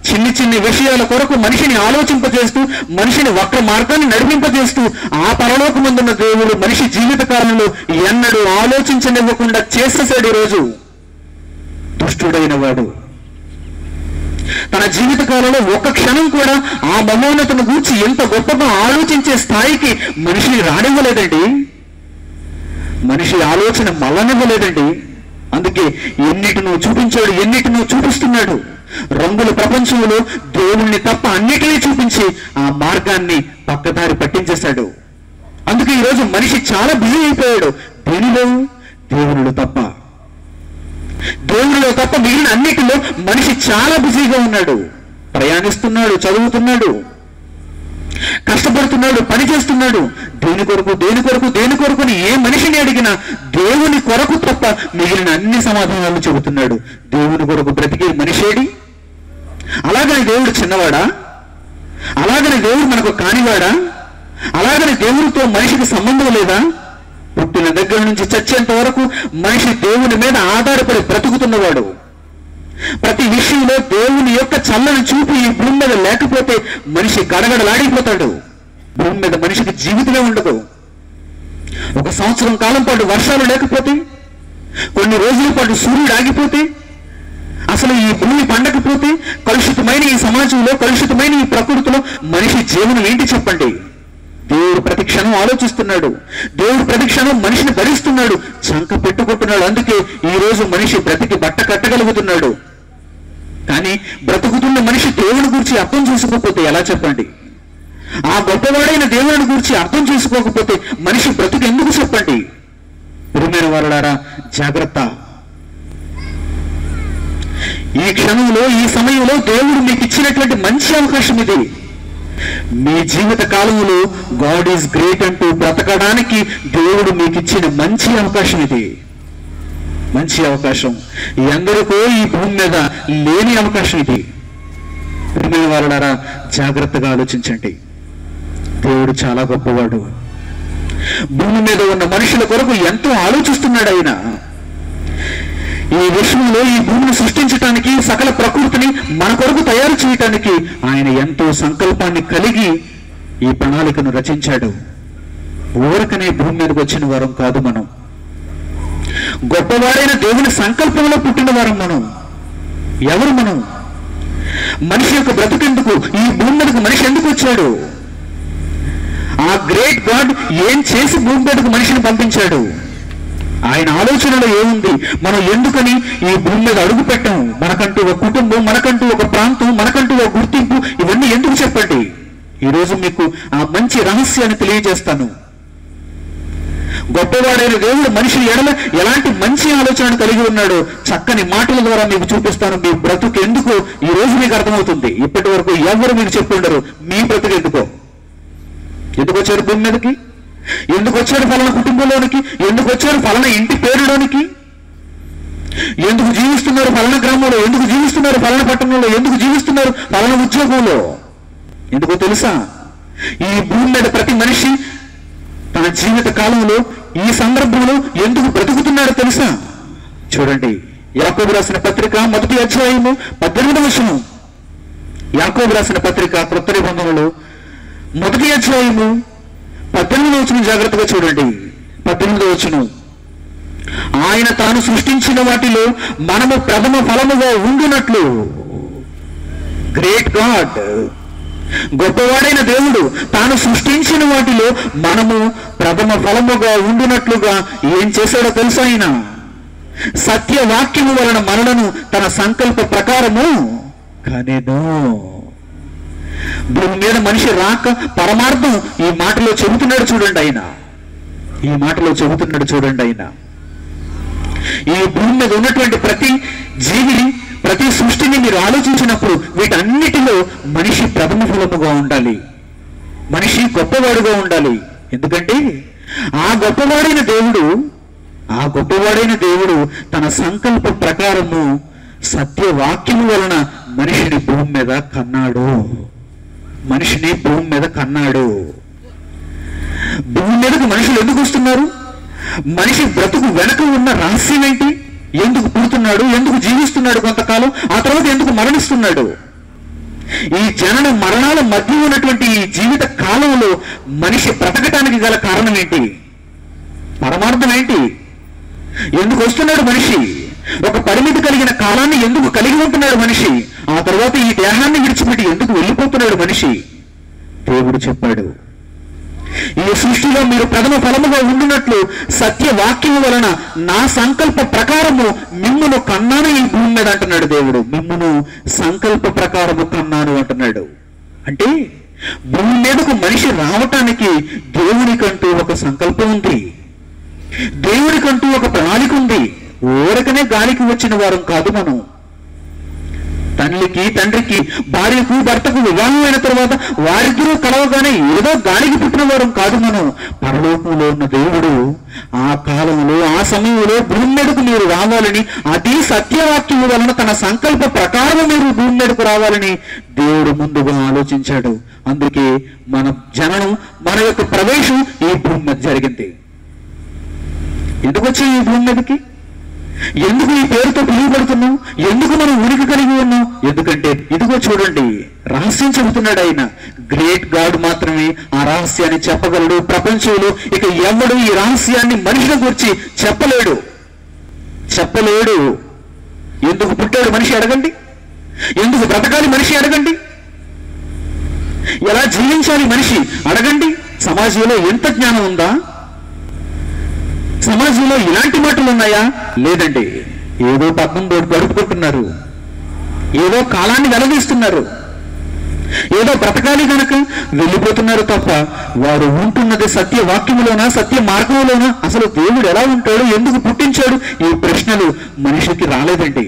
చిన్ని చిన్ని విషయాల కొరకు మనిషిని ఆలోచింపజేస్తూ, మనిషిని వక్ర మార్గాన్ని నడిపింపజేస్తూ, ఆ పరలోకమందున్న దేవుడు మనిషి జీవిత కాలంలో ఎన్నడూ ఆలోచించనివ్వకుండా చేసేసాడు. ఈరోజు దుష్టుడైన వాడు తన జీవిత కాలంలో ఒక్క క్షణం కూడా ఆ మహోన్నతను గూర్చి ఎంత గొప్పగా ఆలోచించే స్థాయికి మనిషిని రానివ్వలేదండి. మనిషి ఆలోచన మళ్ళనివ్వలేదండి. అందుకే ఎన్నిటినో చూపించాడు, ఎన్నిటినో చూపిస్తున్నాడు. రంగుల ప్రపంచంలో దేవుణ్ణి తప్ప అన్నిటినీ చూపించి ఆ మార్గాన్ని పక్కదారి పట్టించేశాడు. అందుకే ఈరోజు మనిషి చాలా బిజీ అయిపోయాడు. దేనిలో? దేవునిలో తప్ప. దేవునిలో తప్ప మిగిలిన అన్నిటిలో మనిషి చాలా బిజీగా ఉన్నాడు. ప్రయాణిస్తున్నాడు, చదువుతున్నాడు, కష్టపడుతున్నాడు, పని చేస్తున్నాడు. దేని కొరకు దేని కొరకు దేని కొరకుని ఏ మనిషిని అడిగినా దేవుని కొరకు తప్ప మిగిలిన అన్ని సమాధానాలు చెబుతున్నాడు. దేవుని కొరకు బ్రతికే మనిషేడి? అలాగని దేవుడు చిన్నవాడా? అలాగని దేవుడు మనకు కానివాడా? అలాగని దేవుడితో మనిషికి సంబంధం లేదా? పుట్టిన దగ్గర నుంచి చచ్చేంత వరకు మనిషి దేవుని మీద ఆధారపడి బ్రతుకుతున్నవాడు. ప్రతి విషయంలో దేవుని యొక్క చల్లని చూపు ఈ భూమి మీద లేకపోతే మనిషి గడగడలాడిపోతాడు. భూమి మీద మనిషికి జీవితమే ఉండదు. ఒక సంవత్సరం కాలం పాటు వర్షాలు లేకపోతే, కొన్ని రోజుల పాటు సూర్యుడు ఆగిపోతే, అసలు ఈ భూమి పండకపోతే, కలుషితమైన ఈ సమాజంలో, కలుషితమైన ఈ ప్రకృతిలో మనిషి జీవనం ఏంటి చెప్పండి? దేవుడు ప్రతి క్షణం ఆలోచిస్తున్నాడు. దేవుడు ప్రతి క్షణం మనిషిని భరిస్తున్నాడు, చంక పెట్టుకుంటున్నాడు. అందుకే ఈ రోజు మనిషి బ్రతికి బట్ట కట్టగలుగుతున్నాడు. కానీ బ్రతుకుతున్న మనిషి దేవుని గురించి అర్థం చేసుకోకపోతే ఎలా చెప్పండి? ఆ గొప్పవాడైన దేవుని గురించి అర్థం చేసుకోకపోతే మనిషి బ్రతుకు ఎందుకు చెప్పండి? ప్రియమైన వారలారా, జాగ్రత్త. ఈ క్షణంలో, ఈ సమయంలో దేవుడు మీకు ఇచ్చినటువంటి మంచి అవకాశం ఇది. మీ జీవిత కాలంలో గాడ్ ఈజ్ గ్రేట్ అంటూ బ్రతకడానికి దేవుడు మీకు ఇచ్చిన మంచి అవకాశం ఇది. మంచి అవకాశం. ఎందరికో ఈ భూమి మీద లేని అవకాశం ఇది. ప్రియమైన వారలారా, జాగ్రత్తగా ఆలోచించండి. దేవుడు చాలా గొప్పవాడు. భూమి మీద ఉన్న మనుషుల కొరకు ఎంతో ఆలోచిస్తున్నాడు ఆయన. ఈ విశ్వంలో ఈ భూమిని సృష్టించడానికి, సకల ప్రకృతిని మన కొరకు తయారు చేయటానికి ఆయన ఎంతో సంకల్పాన్ని కలిగి ఈ ప్రణాళికను రచించాడు. ఊరకనే భూమి మీదకి వచ్చిన వారం కాదు మనం. గొప్పవాడైన దేవుని సంకల్పంలో పుట్టిన వారం మనం. ఎవరు మనం? మనిషి యొక్క బ్రతుకెందుకు? ఈ భూమి మీదకు మనిషి ఎందుకు వచ్చాడు? ఆ గ్రేట్ గాడ్ ఏం చేసి భూమి మీదకు మనిషిని పంపించాడు? ఆయన ఆలోచనలో ఏముంది? మనం ఎందుకని ఈ భూమి మీద అడుగు పెట్టాము? మనకంటూ ఒక కుటుంబం, మనకంటూ ఒక ప్రాంతం, మనకంటూ ఒక గుర్తింపు, ఇవన్నీ ఎందుకు చెప్పండి? ఈరోజు మీకు ఆ మంచి రహస్యాన్ని తెలియజేస్తాను. గొప్పవాడైన దేవుడు మనిషి ఎడల ఎలాంటి మంచి ఆలోచనను కలిగి ఉన్నాడో చక్కని మాటల ద్వారా మీకు చూపిస్తాను. మీ బ్రతుకు ఎందుకు ఈ రోజు మీకు అర్థమవుతుంది. ఇప్పటి వరకు ఎవరు మీకు చెప్పి ఉండరు మీ బ్రతుకు ఎందుకో. ఎందుకు వచ్చారు భూమి మీదకి? ఎందుకు వచ్చారు ఫలానా కుటుంబంలోనికి? ఎందుకు వచ్చారు ఫలానా ఇంటి పేరులోనికి? ఎందుకు జీవిస్తున్నారు ఫలానా గ్రామంలో? ఎందుకు జీవిస్తున్నారు ఫలానా పట్టణంలో? ఎందుకు జీవిస్తున్నారు ఫలానా ఉద్యోగంలో? ఎందుకో తెలుసా? ఈ భూమి మీద ప్రతి మనిషి తన జీవిత కాలంలో ఈ సందర్భంలో ఎందుకు బ్రతుకుతున్నాడో తెలుసా? చూడండి, యాకోబు రాసిన పత్రిక 1వ అధ్యాయము 18వ వచనం. యాకోబు రాసిన పత్రిక క్రొత్త నిబంధనలో 1వ అధ్యాయము 18వ వచనం జాగ్రత్తగా చూడండి. 18వ వచనం. ఆయన తాను సృష్టించిన వాటిలో మనము ప్రథమ ఫలముగా ఉండునట్లు. గ్రేట్ గాడ్, గొప్పవాడైన దేవుడు తాను సృష్టించిన వాటిలో మనము ప్రథమ ఫలముగా ఉండునట్లుగా ఏం చేశాడో తెలుసా? ఆయన సత్యవాక్యము వలన మనలను తన సంకల్ప ప్రకారము కనెను. భూమి మీద మనిషి రాక పరమార్థం ఈ మాటలో చెబుతున్నాడు చూడండి ఆయన. ఈ మాటలో చెబుతున్నాడు చూడండి ఆయన. ఈ భూమి మీద ఉన్నటువంటి ప్రతి జీవిని, ప్రతి సృష్టిని మీరు ఆలోచించినప్పుడు వీటన్నిటిలో మనిషి ప్రథమ ఫలముగా ఉండాలి, మనిషి గొప్పవాడుగా ఉండాలి. ఎందుకంటే ఆ గొప్పవాడైన దేవుడు తన సంకల్ప ప్రకారము సత్యవాక్యము వలన మనిషిని భూమి మీద కన్నాడు. భూమి మీదకు మనుషులు ఎందుకు వస్తున్నారు? మనిషి బ్రతుకు వెనక ఉన్న రహస్యం ఏంటి? ఎందుకు పుడుతున్నాడు, ఎందుకు జీవిస్తున్నాడు కొంతకాలం, ఆ తర్వాత ఎందుకు మరణిస్తున్నాడు? ఈ జనన మరణాల మధ్య ఉన్నటువంటి ఈ జీవిత కాలంలో మనిషి బ్రతకటానికి గల కారణం ఏంటి? పరమార్థం ఏంటి? ఎందుకు వస్తున్నాడు మనిషి? ఒక పరిమితి కలిగిన కాలాన్ని ఎందుకు కలిగి ఉంటున్నాడు మనిషి? ఆ తర్వాత ఈ దేహాన్ని విడిచిపెట్టి ఎందుకు వెళ్ళిపోతున్నాడు మనిషి? దేవుడు చెప్పాడు, ఈ సృష్టిలో మీరు ప్రథమ ఫలముగా ఉండినట్లు సత్యవాక్యము వలన నా సంకల్ప ప్రకారము మిమ్మును కన్నాను ఈ భూమి మీద అంటున్నాడు దేవుడు. మిమ్మును సంకల్ప ప్రకారము కన్నాను అంటున్నాడు. అంటే భూమి మీదకు మనిషి రావటానికి దేవునికంటూ ఒక సంకల్పం ఉంది, దేవునికంటూ ఒక ప్రణాళిక ఉంది. ఊరకనే గాలికి వచ్చిన వారం కాదు మనం. తల్లికి తండ్రికి భార్యకు భర్తకు వివాహం అయిన తర్వాత వారిద్దరూ కలవగానే ఏదో గాలికి పుట్టిన వారం కాదు మనం. పరలోకంలో ఉన్న దేవుడు ఆ కాలంలో ఆ సమయంలో భూమి మీదకు మీరు రావాలని, అదే సత్యవాక్యము వలన తన సంకల్ప ప్రకారం మీరు భూమి మీదకు రావాలని దేవుడు ముందుగా ఆలోచించాడు. అందుకే మన జననం, మన యొక్క ప్రవేశం ఈ భూమి మీద జరిగింది. ఎందుకు వచ్చాయి ఈ భూమి మీదకి? ఎందుకు ఈ పేరుతో పిలువబడుతున్నాం? ఎందుకు మనం ఉనికి కలిగి ఉన్నాం? ఎందుకంటే ఇదిగో చూడండి, రహస్యం చెబుతున్నాడు ఆయన. గ్రేట్ గాడ్ మాత్రమే ఆ రహస్యాన్ని చెప్పగలడు. ప్రపంచంలో ఇక ఎవడు ఈ రహస్యాన్ని మనిషిని గురించి చెప్పలేడు. ఎందుకు పుట్టాడు మనిషి అడగండి, ఎందుకు బ్రతకాలి మనిషి అడగండి, ఎలా జీవించాలి మనిషి అడగండి. సమాజంలో ఎంత జ్ఞానం ఉందా? సమాజంలో ఇలాంటి మాటలు ఉన్నాయా? లేదండి. ఏదో పక్కన గడుపుకుంటున్నారు, ఏదో కాలాన్ని వెలదీస్తున్నారు, ఏదో బ్రతకాలి కనుక వెళ్ళిపోతున్నారు తప్ప వారు ఉంటున్నది సత్యవాక్యములోనా, సత్య మార్గంలోనా? అసలు దేవుడు ఎలా ఉంటాడు, ఎందుకు పుట్టించాడు? ఈ ప్రశ్నలు మనిషికి రాలేదండి.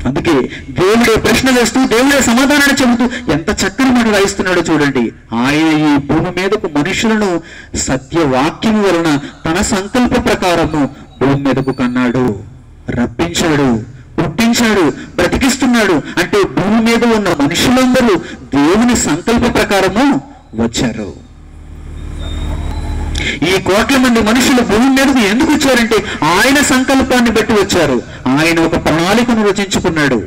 అందుకే దేవుడే ప్రశ్న వేస్తూ దేవుడే సమాధానాన్ని చెబుతూ ఎంత చక్కని మాట రాయిస్తున్నాడో చూడండి. ఆయన ఈ భూమి మీదకు మనుషులను సత్యవాక్యము వలన తన సంకల్ప ప్రకారము భూమి మీదకు కన్నాడు, రప్పించాడు, పుట్టించాడు, బ్రతికిస్తున్నాడు. అంటే భూమి మీద ఉన్న మనుషులందరూ దేవుని సంకల్ప ప్రకారము వచ్చారు. ఈ కోట్ల మంది మనుషులు భూమి మీదకు ఎందుకు వచ్చారంటే ఆయన సంకల్పాన్ని బట్టి వచ్చారు. ఆయన ఒక ప్రణాళికను రచించుకున్నాడు.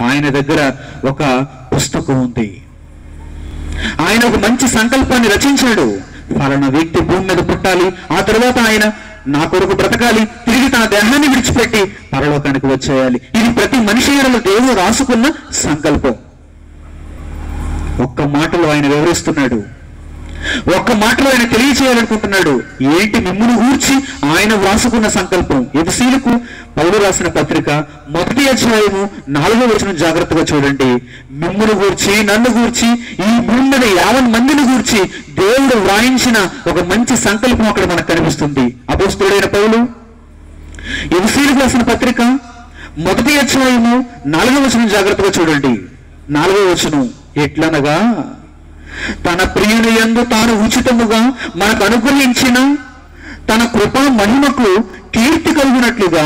ఆయన దగ్గర ఒక పుస్తకం ఉంది. ఆయన ఒక మంచి సంకల్పాన్ని రచించాడు. ఫలానా వ్యక్తి భూమి మీద పుట్టాలి, ఆ తర్వాత ఆయన నా కొరకు బ్రతకాలి, తిరిగి తన దేహాన్ని విడిచిపెట్టి పరలోకానికి వచ్చేయాలి. ఇది ప్రతి మనిషి ఎడల దేవుడు రాసుకున్న సంకల్పం. ఒక్క మాటలో ఆయన వివరిస్తున్నాడు, ఒక్క మాటలో ఆయన తెలియచేయాలనుకుంటున్నాడు. ఏంటి? మిమ్మును గూర్చి ఆయన వ్రాసుకున్న సంకల్పం. ఎఫెసీయులకు పౌలు రాసిన పత్రిక 1వ అధ్యాయము 4వ వచనం జాగ్రత్తగా చూడండి. మిమ్మును గూర్చి, నన్ను గూర్చి, ఈ భూమి మీద 50 మందిని గూర్చి దేవుడు వ్రాయించిన ఒక మంచి సంకల్పం అక్కడ మనకు కనిపిస్తుంది. అపోస్తలుడైన పౌలు ఎఫెసీయులకు రాసిన పత్రిక 1వ అధ్యాయము 4వ వచనం జాగ్రత్తగా చూడండి. 4వ వచనం, ఎట్లనగా తన ప్రియుని యందు తాను ఉచితముగా మనకు అనుగ్రహించిన తన కృపా మహిమకు కీర్తి కలిగినట్లుగా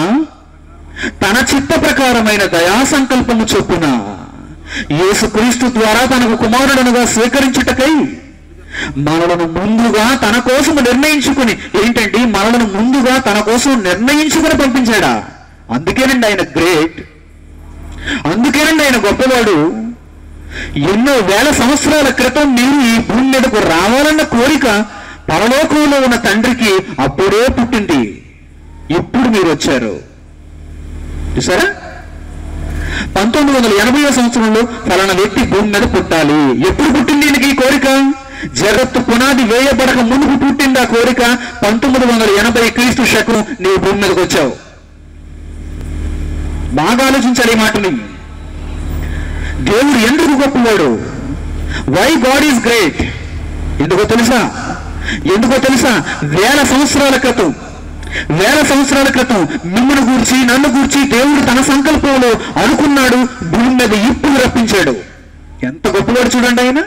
తన చిత్త ప్రకారమైన దయా సంకల్పము చొప్పున యేసుక్రీస్తు ద్వారా తనకు కుమారుడనుగా స్వీకరించుటకై మనలను ముందుగా తన కోసం నిర్ణయించుకుని, ఏంటండి మనలను ముందుగా తన కోసం నిర్ణయించుకుని పంపించాడా? అందుకేనండి ఆయన గ్రేట్, అందుకేనండి ఆయన గొప్పవాడు. ఎన్నో వేల సంవత్సరాల క్రితం మీరు ఈ భూమి మీదకు రావాలన్న కోరిక పరలోకంలో ఉన్న తండ్రికి అప్పుడే పుట్టింది. ఇప్పుడు మీరు వచ్చారు చూసారా? 1980వ సంవత్సరంలో ఫలానా వ్యక్తి భూమి మీద పుట్టాలి. ఎప్పుడు పుట్టింది ఈయనకి ఈ కోరిక? జగత్తు పునాది వేయబడక ముందుకు పుట్టింది ఆ కోరిక. 1980 క్రీస్తు శకం నీవు భూమి మీదకి వచ్చావు. బాగా ఆలోచించాలి ఈ మాటని. దేవుడు ఎందుకు గొప్పవాడు? Why God is great? ఎందుకో తెలుసా? వేల సంవత్సరాల క్రితం వేల సంవత్సరాల క్రితం మిమ్మల్ని గూర్చి నన్ను గూర్చి దేవుడు తన సంకల్పంలో అనుకున్నాడు, భూమి మీద ఇప్పుడు రప్పించాడు. ఎంత గొప్పవాడు చూడండి ఆయన.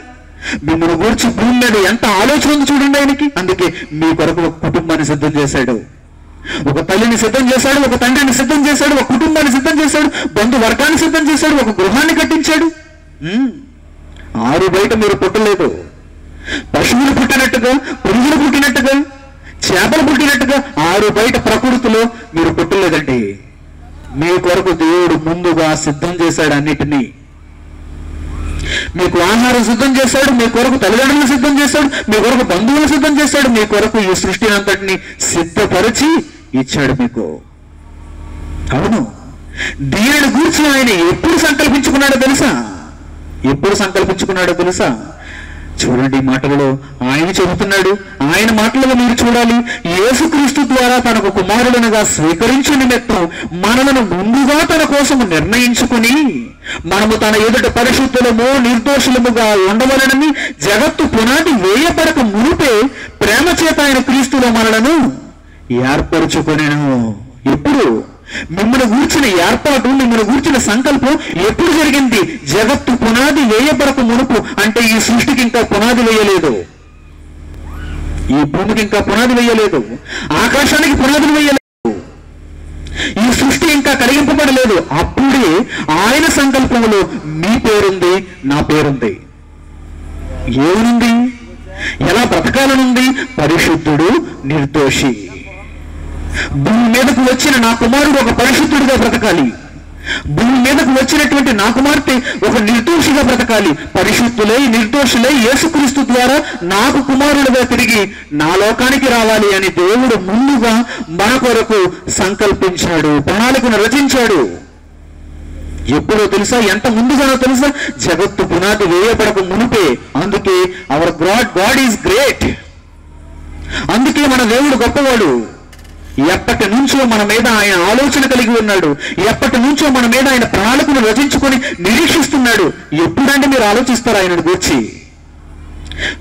మిమ్మల్ని గూర్చి భూమి మీద ఎంత ఆలోచన ఉంది చూడండి ఆయనకి. అందుకే మీ కొరకు ఒక కుటుంబాన్ని సిద్ధం చేశాడు, ఒక తల్లిని సిద్ధం చేశాడు, ఒక తండ్రిని సిద్ధం చేశాడు, ఒక కుటుంబాన్ని సిద్ధం చేశాడు, బంధువర్గాన్ని సిద్ధం చేశాడు, ఒక గృహాన్ని కట్టించాడు. ఆరు బయట మీరు పుట్టలేదు. పశువులు పుట్టినట్టుగా, పురుగులు పుట్టినట్టుగా, చేపలు పుట్టినట్టుగా ఆరు బయట ప్రకృతిలో మీరు పుట్టలేదండి. మీ కొరకు దేవుడు ముందుగా సిద్ధం చేశాడు అన్నిటినీ. మీకు ఆహారం సిద్ధం చేశాడు, మీ కొరకు తల్లిదండ్రులు సిద్ధం చేశాడు, మీ కొరకు బంధువులు సిద్ధం చేశాడు, మీ కొరకు ఈ సృష్టిని అంతటిని సిద్ధపరిచి ఇచ్చాడు మీకు. అవును, దీనిని గూర్చి ఆయన ఎప్పుడు సంకల్పించుకున్నాడో తెలుసా? ఎప్పుడు సంకల్పించుకున్నాడో తెలుసా? చూడండి, ఈ మాటలలో ఆయన చెబుతున్నాడు. ఆయన మాటలలో మీరు చూడాలి. యేసుక్రీస్తు ద్వారా తనకు కుమారుడునుగా స్వీకరించు నిమిత్తం మనలను ముందుగా తన కోసం నిర్ణయించుకుని మనము తన ఎదుట పరిశుద్ధులము నిర్దోషులముగా ఉండవలనని జగత్తు పునాది వేయపడక మునిపే ప్రేమ చేత ఆయన క్రీస్తులో మనలను ఏర్పరచుకొనెను. ఎప్పుడు? మిమ్మల్ని గూర్చిన ఏర్పాటు, మిమ్మల్ని గూర్చిన సంకల్పం ఎప్పుడు జరిగింది? జగత్తు పునాది వేయబడక మునుపు. అంటే ఈ సృష్టికి ఇంకా పునాది వేయలేదు, ఈ భూమికి ఇంకా పునాది వేయలేదు, ఆకాశానికి పునాదులు వేయలేదు, ఈ సృష్టి ఇంకా కలిగింపబడలేదు. అప్పుడే ఆయన సంకల్పంలో మీ పేరుంది, నా పేరుంది. ఏమనుంది? ఎలా బ్రతకాలనుంది? పరిశుద్ధుడు, నిర్దోషి. భూమి మీదకు వచ్చిన నా కుమారుడు ఒక పరిశుద్ధుడిగా బ్రతకాలి, భూమి మీదకు వచ్చినటువంటి నా కుమార్తె ఒక నిర్దోషిగా బ్రతకాలి. పరిశుద్ధులై నిర్దోషులై యేసుక్రీస్తు ద్వారా నాకు కుమారుడుగా తిరిగి నా లోకానికి రావాలి అని దేవుడు ముందుగా మన కొరకు సంకల్పించాడు, ప్రణాళికను రచించాడు. ఎప్పుడో తెలుసా? ఎంత ముందుగానో తెలుసా? జగత్తు పునాది వేయబడక మునిపే. అందుకే అవర్ గాడ్ ఈజ్ గ్రేట్. అందుకే మన దేవుడు గొప్పవాడు. ఎప్పటి నుంచో మన మీద ఆయన ఆలోచన కలిగి ఉన్నాడు, ఎప్పటి నుంచో మన మీద ఆయన ప్రణాళికను రచించుకొని నిరీక్షిస్తున్నాడు. ఎప్పుడంటే మీరు ఆలోచిస్తారు ఆయనను గూర్చి?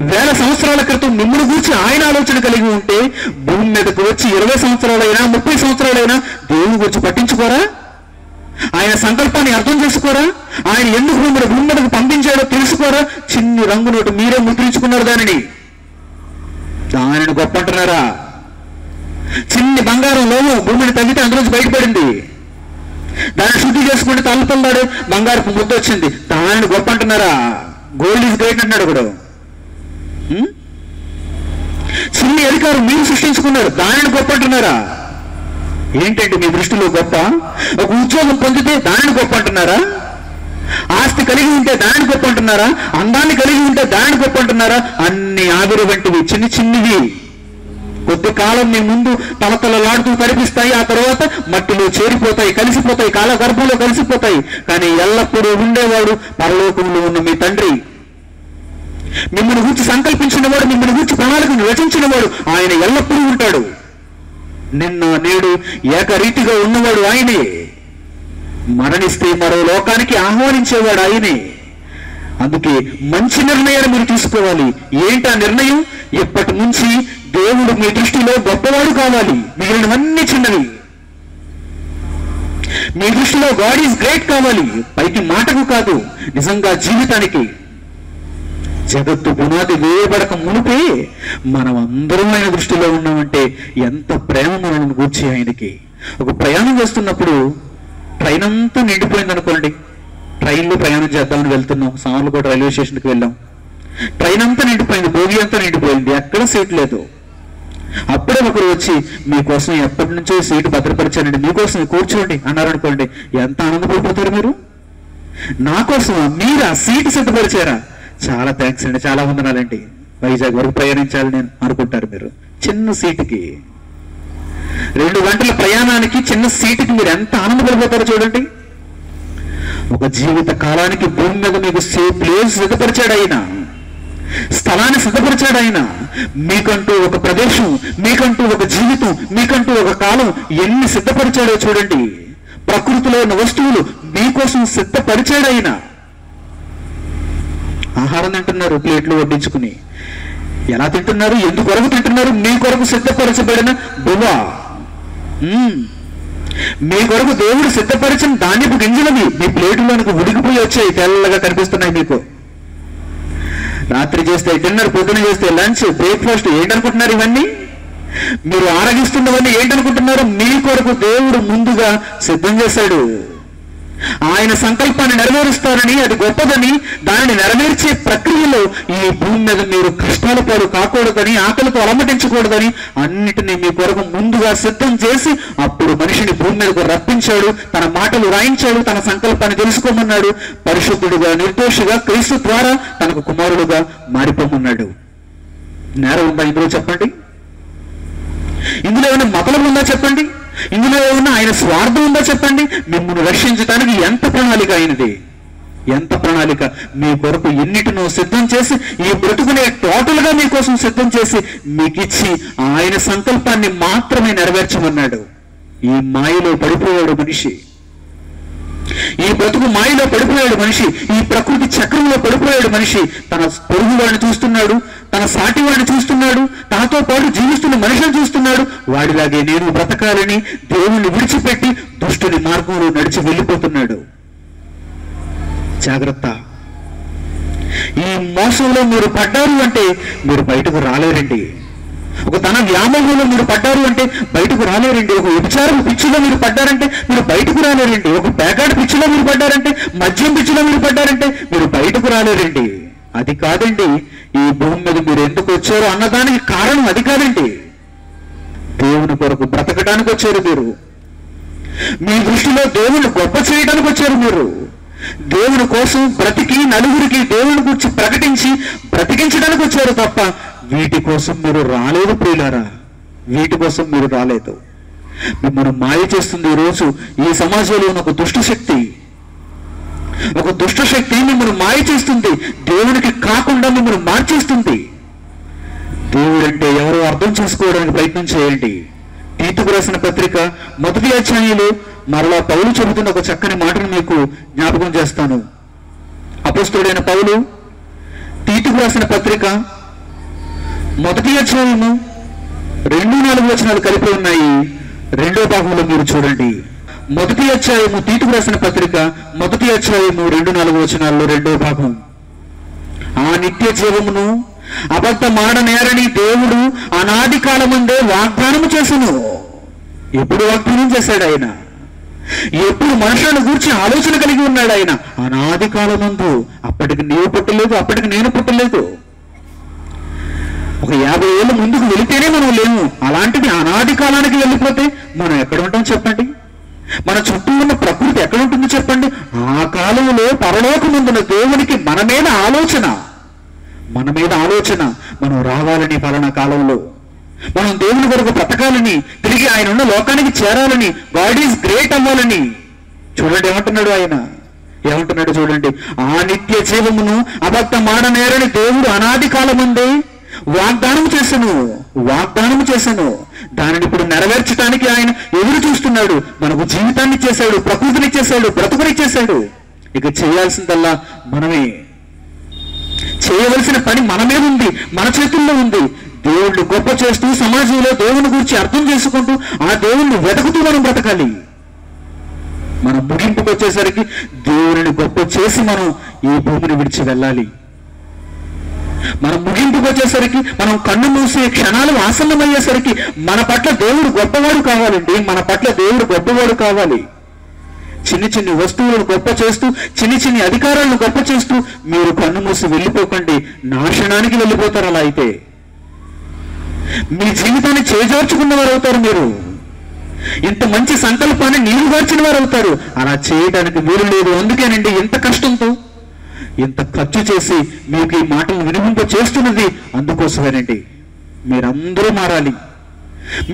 వేల సంవత్సరాల క్రితం మిమ్మల్ని గూర్చి ఆయన ఆలోచన కలిగి ఉంటే భూమి మీదకు వచ్చి 20 సంవత్సరాలైనా 30 సంవత్సరాలైనా దేవుని గురించి పట్టించుకోరా? ఆయన సంకల్పాన్ని అర్థం చేసుకోరా? ఆయన ఎందుకు మిమ్మల్ని భూమి మీదకు పంపించాడో తెలుసుకోరా? చిన్ని రంగు నోటు మీరే ముద్రించుకున్నారు దానిని గొప్ప అంటున్నారా? చిన్ని బంగారం లోహం భూమిని తగ్గితే అందులోంచి బయటపడింది, దాన్ని శుద్ధి చేసుకుంటే తల్లిపల్లాడు బంగారపు ముద్ద వచ్చింది, దానిని గొప్ప అంటున్నారా? గోల్డ్ ఈజ్ గ్రేట్ అంటున్నాడు ఒకడు. చిన్ని అధికారం మీరు సృష్టించుకున్నారు, దానిని గొప్ప అంటున్నారా? ఏంటంటే మీ దృష్టిలో గొప్ప? ఒక ఉద్యోగం పొందితే దానిని గొప్ప అంటున్నారా? ఆస్తి కలిగి ఉంటే దానిని గొప్ప అంటున్నారా? అందాన్ని కలిగి ఉంటే దానిని గొప్ప అంటున్నారా? అన్ని ఆవిరి వంటివి, చిన్ని చిన్నివి, కొద్ది కాలం మీ ముందు తలతలలాడుతూ కనిపిస్తాయి, ఆ తర్వాత మట్టిలో చేరిపోతాయి, కలిసిపోతాయి, కాల గర్భంలో కలిసిపోతాయి. కానీ ఎల్లప్పుడూ ఉండేవాడు పరలోకంలో ఉన్న మీ తండ్రి. మిమ్మల్ని గురించి సంకల్పించిన వాడు, మిమ్మల్ని గురించి ప్రణాళికను రచించిన వాడు ఆయన ఎల్లప్పుడూ ఉంటాడు. నిన్న నేడు ఏకరీతిగా ఉన్నవాడు ఆయనే. మరణిస్తే మరో లోకానికి ఆహ్వానించేవాడు ఆయనే. అందుకే మంచి నిర్ణయాన్ని మీరు తీసుకోవాలి. ఏంటి ఆ నిర్ణయం? ఇప్పటి నుంచి దేవుడు మీ దృష్టిలో గొప్పవాడు కావాలి, మిగిలినవన్నీ చిన్నవి. మీ దృష్టిలో గాడ్ ఈజ్ గ్రేట్ కావాలి, పైకి మాటకు కాదు, నిజంగా జీవితానికి. జగత్తు పునాది వేయబడక మునిపే మనం అందరం ఆయన దృష్టిలో ఉన్నామంటే ఎంత ప్రేమ మనల్ని గూర్చి ఆయనకి. ఒక ప్రయాణం చేస్తున్నప్పుడు ట్రైన్ అంతా నిండిపోయింది అనుకోండి, ట్రైన్లో ప్రయాణం చేద్దామని వెళ్తున్నాం, సామర్లకోట రైల్వే స్టేషన్కి వెళ్ళాం, ట్రైన్ అంతా నిండిపోయింది, బోగి అంతా నిండిపోయింది, ఎక్కడ సీట్ లేదు. అప్పుడే ఒకరు వచ్చి మీకోసం ఎప్పటి నుంచో సీటు భద్రపరిచానండి, మీకోసం కూర్చోండి అన్నారనుకోండి, ఎంత ఆనందపడిపోతారు మీరు. నా కోసం మీరా సీటు సిద్ధపరిచారా? చాలా థ్యాంక్స్ అండి, చాలా వందనాలండి, వైజాగ్ వరకు ప్రయాణించాలి నేను అనుకుంటారు మీరు. చిన్న సీటుకి 2 గంటల ప్రయాణానికి చిన్న సీటుకి మీరు ఎంత ఆనందపడిపోతారో చూడండి. ఒక జీవిత కాలానికి భూమి మీద మీకు ప్లేస్ సిద్ధపరిచాడు ఆయన, స్థలాన్ని సిద్ధపరిచాడు ఆయన. మీకంటూ ఒక ప్రదేశం, మీకంటూ ఒక జీవితం, మీకంటూ ఒక కాలం ఎన్ని సిద్ధపరిచాడో చూడండి. ప్రకృతిలో ఉన్న వస్తువులు మీకోసం సిద్ధపరిచాడు ఆయన. ఆహారం తింటున్నారు ప్లేట్లు వడ్డించుకుని, ఎలా తింటున్నారు? ఎందుకు కొరకు తింటున్నారు? మీ కొరకు సిద్ధపరచబడిన బువ్వ, మీ కొరకు దేవుడు సిద్ధపరిచిన ధాన్యపు గింజలవి మీ ప్లేటులోనికి ఉడికిపోయి వచ్చాయి, తెల్లగా కనిపిస్తున్నాయి మీకు. రాత్రి చేస్తే డిన్నర్, పొద్దున చేస్తే లంచ్, బ్రేక్ఫాస్ట్, ఏంటనుకుంటున్నారు ఇవన్నీ? మీరు ఆరగిస్తున్నవన్నీ ఏంటనుకుంటున్నారు? మీ కొరకు దేవుడు ముందుగా సిద్ధం చేశాడు. ఆయన సంకల్పాన్ని నెరవేరుస్తారని, అది గొప్పదని, దానిని నెరవేర్చే ప్రక్రియలో ఈ భూమి మీద మీరు కష్టాల పాలు కాకూడదని, ఆకలితో అలమటించకూడదని అన్నిటినీ మీ కొరకు ముందుగా సిద్ధం చేసి అప్పుడు మనిషిని భూమి మీదకు రప్పించాడు. తన మాటలు రాయించాడు, తన సంకల్పాన్ని తెలుసుకోమన్నాడు. పరిశుద్ధుడుగా, నిర్దోషిగా క్రీస్తు ద్వారా తనకు కుమారుడుగా మారిపోమన్నాడు. నేరం ఉందా ఇందులో చెప్పండి? ఇందులో ఏమైనా మతలం ఉందా చెప్పండి? ఇందులో ఏమన్నా ఆయన స్వార్థం ఉందా చెప్పండి? మిమ్మల్ని రక్షించడానికి ఎంత ప్రణాళిక అయినది, ఎంత ప్రణాళిక! మీ కొరకు ఎన్నిటినో సిద్ధం చేసి, ఈ బ్రతుకునే టోటల్ గా మీకోసం సిద్ధం చేసి మీకు ఇచ్చి ఆయన సంకల్పాన్ని మాత్రమే నెరవేర్చమన్నాడు. ఈ మాయలో పడిపోయాడు మనిషి, ఈ బ్రతుకు మాయలో పడిపోయాడు మనిషి, ఈ ప్రకృతి చక్రంలో పడిపోయాడు మనిషి. తన పొరుగు వాడిని చూస్తున్నాడు, తన సాటి వాడిని చూస్తున్నాడు, తనతో పాటు జీవిస్తున్న మనిషిని చూస్తున్నాడు. వాడిలాగే నేను బ్రతకాలని దేవుణ్ణి విడిచిపెట్టి దుష్టుని మార్గంలో నడిచి వెళ్ళిపోతున్నాడు. జాగ్రత్త! ఈ మోసంలో మీరు పడ్డారు అంటే మీరు బయటకు రాలేరండి. ఒక తన వ్యామోహంలో మీరు పడ్డారు అంటే బయటకు రాలేరండి. ఒక వ్యభిచారం పిచ్చిలో మీరు పడ్డారంటే మీరు బయటకు రాలేరండి. ఒక పేకాట పిచ్చిలో మీరు పడ్డారంటే, మద్యం పిచ్చిలో మీరు పడ్డారంటే మీరు బయటకు రాలేరండి. అది కాదండి ఈ భూమి మీద మీరు ఎందుకు వచ్చారో అన్నదానికి కారణం. అది కాదండి, దేవుని కొరకు బ్రతకడానికి వచ్చారు మీరు. మీ దృష్టిలో దేవుని గొప్ప చేయడానికి వచ్చారు మీరు. దేవుని కోసం బ్రతికి నలుగురికి దేవుని గురించి ప్రకటించి బ్రతికించడానికి వచ్చారు తప్ప వీటి కోసం మీరు రాలేదు ప్రియులారా. వీటి కోసం మీరు రాలేదు. మిమ్మల్ని మాయ చేస్తుంది ఈరోజు ఈ సమాజంలో ఉన్న ఒక దుష్ట శక్తి. ఒక దుష్ట శక్తి మిమ్మల్ని మాయ చేస్తుంది, దేవునికి కాకుండా మిమ్మల్ని మార్చేస్తుంది. దేవుడంటే ఎవరో అర్థం చేసుకోవడానికి ప్రయత్నం చేయండి. తీతుకు రాసిన పత్రిక 1వ అధ్యాయంలో మరలా పౌలు చెబుతున్న ఒక చక్కని మాటను మీకు జ్ఞాపకం చేస్తాను. అపొస్తలుడైన పౌలు తీతుకు రాసిన పత్రిక 1వ అధ్యాయము 2-4 వచనాలు కలిపి ఉన్నాయి. 2వ భాగంలో మీరు చూడండి. 1వ అధ్యాయము తీతుకు రాసిన పత్రిక 1వ అధ్యాయము 2-4 వచనాల్లో 2వ భాగం. ఆ నిత్య జీవమును అబద్ధమాడనేరని దేవుడు అనాది కాలమందే వాగ్దానము చేసెను. ఎప్పుడు వాగ్దానం చేశాడు ఆయన? ఎప్పుడు మనుషులను గూర్చి ఆలోచన కలిగి ఉన్నాడు ఆయన? అనాది కాలమందు. అప్పటికి నీవు పుట్టలేదు, అప్పటికి నేను పుట్టలేదు. ఒక 50 ఏళ్ళ ముందుకు వెళితేనే మనం లేము. అలాంటిది అనాది కాలానికి వెళ్ళిపోతే మనం ఎక్కడ ఉంటాం చెప్పండి? మన చుట్టూ ఉన్న ప్రకృతి ఎక్కడ ఉంటుంది చెప్పండి? ఆ కాలంలో పరలోకముందున దేవునికి మన మీద ఆలోచన, మనం రావాలని, పలానా కాలంలో మనం దేవుని కొరకు బ్రతకాలని, తిరిగి ఆయన ఉన్న లోకానికి చేరాలని, గాడ్ ఈజ్ గ్రేట్ అవ్వాలని. చూడండి ఏమంటున్నాడు ఆయన, ఏమంటున్నాడు చూడండి. ఆ నిత్య జీవమును అబద్ధమాడనేరని దేవుడు అనాది కాలమందే వాగ్దానం చేశాను. దానిని ఇప్పుడు నెరవేర్చడానికి ఆయన ఎదురు చూస్తున్నాడు. మనకు జీవితాన్ని ఇచ్చేశాడు, ప్రకృతిని ఇచ్చేశాడు, బ్రతుకునిచ్చేశాడు. ఇక చేయాల్సిందల్లా మనమే. చేయవలసిన పని మనమే ఉంది, మన చేతుల్లో ఉంది. దేవుణ్ణి గొప్ప చేస్తూ సమాజంలో దేవుని గురించి అర్థం చేసుకుంటూ ఆ దేవుణ్ణి వెతుకుతూ మనం బ్రతకాలి. మనం ముగింపుకు వచ్చేసరికి దేవుని గొప్ప చేసి మనం ఈ భూమిని విడిచి వెళ్ళాలి. మనం ముగింపుకు వచ్చేసరికి, మనం కన్ను మూసే క్షణాలు ఆసన్నమయ్యేసరికి మన పట్ల దేవుడు గొప్పవాడు కావాలండి. మన పట్ల దేవుడు గొప్పవాడు కావాలి. చిన్ని చిన్ని వస్తువులను గొప్ప చేస్తూ, చిన్ని అధికారాలను గొప్ప చేస్తూ మీరు కన్ను మూసి వెళ్ళిపోకండి. నాశనానికి వెళ్ళిపోతారు. అలా అయితే మీ జీవితాన్ని చేజార్చుకున్న వారు అవుతారు. మీరు ఇంత మంచి సంకల్పాన్ని నీరుగార్చిన వారు అవుతారు. అలా చేయడానికి వీలు లేదు. అందుకేనండి ఇంత కష్టంతో, ఇంత ఖర్చు చేసి మీకు ఈ మాటలు వినిపింప చేస్తున్నది. అందుకోసమేనండి మీరందరూ మారాలి.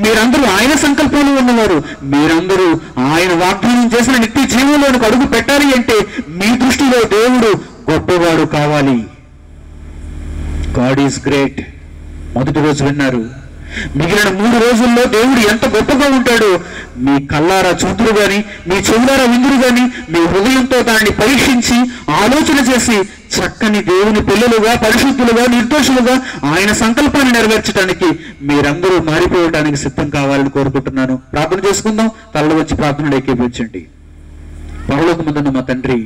మీరందరూ ఆయన సంకల్పంలో ఉన్నవారు. మీరందరూ ఆయన వాగ్దానం చేసిన నిత్య జీవంలోనికి అడుగు పెట్టాలి అంటే మీ దృష్టిలో దేవుడు గొప్పవాడు కావాలి. God is great. మొదటి రోజు విన్నారు. మిగిలిన 3 రోజుల్లో దేవుడు ఎంత గొప్పగా ఉంటాడో మీ కళ్ళారా చూతురు గాని, మీ చెవులారా విందురు గాని, మీ హృదయంతో దాన్ని పరీక్షించి ఆలోచన చేసి చక్కని దేవుని పిల్లలుగా, పరిశుద్ధులుగా, నిర్దోషులుగా ఆయన సంకల్పాన్ని నెరవేర్చడానికి మీరందరూ మారిపోవడానికి సిద్ధం కావాలని కోరుకుంటున్నాను. ప్రార్థన చేసుకుందాం. తలలో వచ్చి ప్రార్థనలు ఏకీభవించండి. పరలోకమందున్న మా తండ్రి,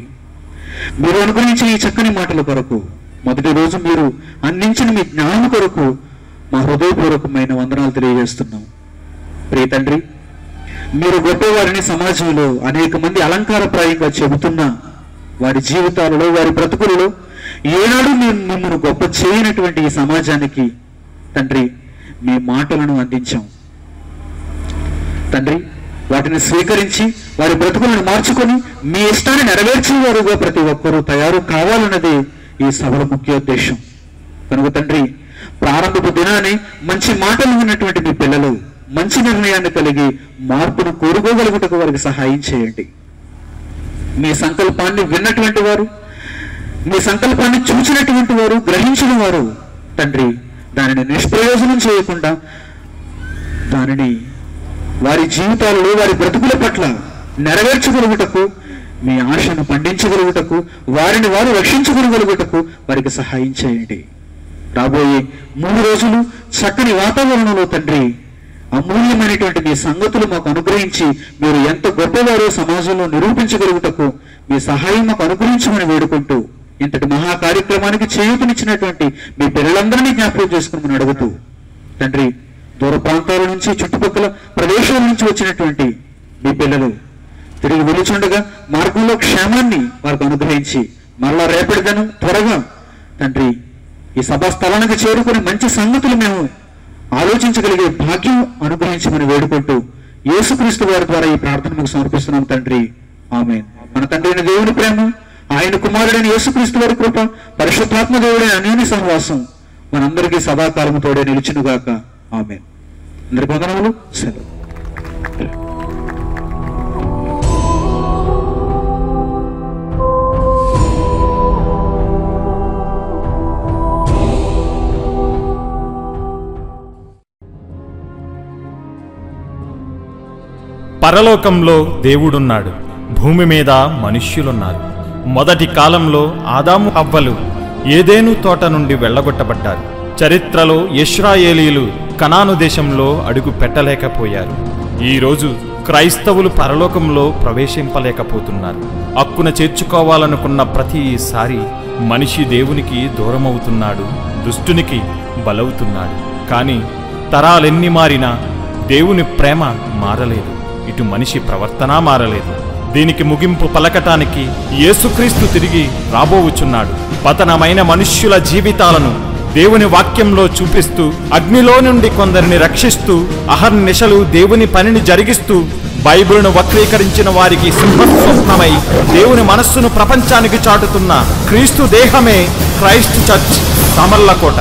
మీరు అనుగ్రహించిన ఈ చక్కని మాటల కొరకు, మొదటి రోజు మీరు అందించిన మీ జ్ఞానం కొరకు మా హృదయపూర్వకమైన వందనాలు తెలియజేస్తున్నాం. ప్రియ తండ్రి, మీరు గొప్పవారిని సమాజంలో అనేక మంది అలంకారప్రాయంగా చెబుతున్నా వారి జీవితాలలో, వారి బ్రతుకులలో ఏనాడు మేము మిమ్మల్ని గొప్ప చేయనటువంటి ఈ సమాజానికి తండ్రి మీ మాటలను అందించాం. తండ్రి, వాటిని స్వీకరించి వారి బ్రతుకులను మార్చుకొని మీ ఇష్టాన్ని నెరవేర్చేవారుగా ప్రతి ఒక్కరూ తయారు కావాలన్నది ఈ సభల ముఖ్యోద్దేశం. కనుక తండ్రి, ప్రారంభపు దినాన్ని మంచి మాటలు ఉన్నటువంటి మీ పిల్లలు మంచి నిర్ణయాన్ని కలిగి మార్పును కోరుకోగలుగుటకు వారికి సహాయం చేయండి. మీ సంకల్పాన్ని విన్నటువంటి వారు, మీ సంకల్పాన్ని చూసినటువంటి వారు, గ్రహించిన వారు తండ్రి దానిని నిష్ప్రయోజనం చేయకుండా దానిని వారి జీవితాలలో, వారి బ్రతుకుల పట్ల నెరవేర్చగలుగుటకు, మీ ఆశను పండించగలుగుటకు, వారిని వారు రక్షించగలుగుటకు వారికి సహాయం చేయండి. రాబోయే 3 రోజులు చక్కని వాతావరణంలో తండ్రి అమూల్యమైనటువంటి మీ సంగతులు మాకు అనుగ్రహించి మీరు ఎంత గొప్పవారో సమాజంలో నిరూపించగలుగుటకు మీ సహాయం మాకు అనుగ్రహించమని వేడుకుంటూ, ఇంతటి మహా కార్యక్రమానికి చేయూతనిచ్చినటువంటి మీ పిల్లలందరినీ జ్ఞాపకం చేసుకుని అడుగుతూ తండ్రి, దూర ప్రాంతాల నుంచి, చుట్టుపక్కల ప్రదేశాల నుంచి వచ్చినటువంటి మీ పిల్లలు తిరిగి వెలుచుండగా మార్గంలో క్షేమాన్ని వారికి అనుగ్రహించి మరలా రేపటి దినం త్వరగా తండ్రి ఈ సభా స్థలానికి చేరుకుని మంచి సంగతులు మేము ఆలోచించగలిగే భాగ్యం అనుగ్రహించమని వేడుకుంటూ యేసుక్రీస్తు వారి ద్వారా ఈ ప్రార్థన మీకు సమర్పిస్తున్నాం తండ్రి. ఆమేన్. మన తండ్రి అయిన దేవుని ప్రేమ, ఆయన కుమారుడైన యేసుక్రీస్తు వారి కృప, పరిశుద్ధాత్మ దేవుడైన అన్యోన్య సహవాసం మనందరికీ సదాకాలము తోడే నిలిచునుగాక. ఆమేన్. అందరి వందనములు. సెలవు. పరలోకంలో దేవుడున్నాడు, భూమి మీద మనుష్యులున్నారు. మొదటి కాలంలో ఆదాము హవ్వలు ఏదెను తోట నుండి వెళ్ళగొట్టబడ్డారు. చరిత్రలో ఇశ్రాయేలీయులు కనాను దేశంలో అడుగు పెట్టలేకపోయారు. ఈరోజు క్రైస్తవులు పరలోకంలో ప్రవేశింపలేకపోతున్నారు. హక్కున చేర్చుకోవాలనుకున్న ప్రతిసారి మనిషి దేవునికి దూరమవుతున్నాడు, దుష్టునికి బలవుతున్నాడు. కానీ తరాలెన్ని మారినా దేవుని ప్రేమ మారలేదు, ఇటు మనిషి ప్రవర్తన మారలేదు. దీనికి ముగింపు పలకటానికి యేసుక్రీస్తు తిరిగి రాబోవుచున్నాడు. పతనమైన మనుష్యుల జీవితాలను దేవుని వాక్యంలో చూపిస్తూ, అగ్నిలో నుండి కొందరిని రక్షిస్తూ, అహర్నిశలు దేవుని పనిని జరిగిస్తూ, బైబిలును వక్రీకరించిన వారికి సింహస్వప్నమై దేవుని మనస్సును ప్రపంచానికి చాటుతున్న క్రీస్తు దేహమే క్రైస్ట్ చర్చ్ సామర్లకోట.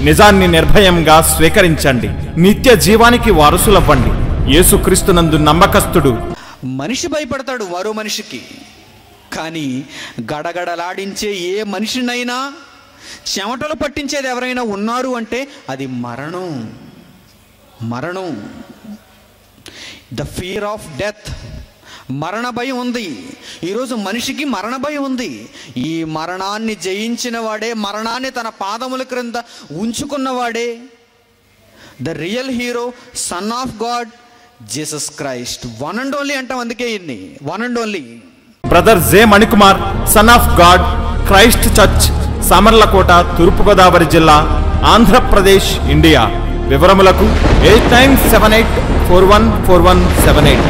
నిజాన్ని నిర్భయంగా స్వీకరించండి, నిత్య జీవానికి వారసులవ్వండి. యేసుక్రీస్తునందు నమ్మకస్తుడు. మనిషి భయపడతాడు మరో మనిషికి, కానీ గడగడలాడించే ఏ మనిషినైనా చెమటలు పట్టించేది ఎవరైనా ఉన్నారు అంటే అది మరణం. మరణం, ద ఫియర్ ఆఫ్ డెత్, మరణ భయం ఉంది. ఈరోజు మనిషికి మరణ భయం ఉంది. ఈ మరణాన్ని జయించిన వాడే, మరణాన్ని తన పాదముల క్రింద ఉంచుకున్నవాడే the real hero, son of God, Jesus Christ. One and only అంటాం, అందుకే ఇన్ని one and only. Brother J Manikumar, son of God, Christ church, Samarlakota, Thurpu Godavari జిల్లా, ఆంధ్రప్రదేశ్, ఇండియా. వివరములకు 8978414178.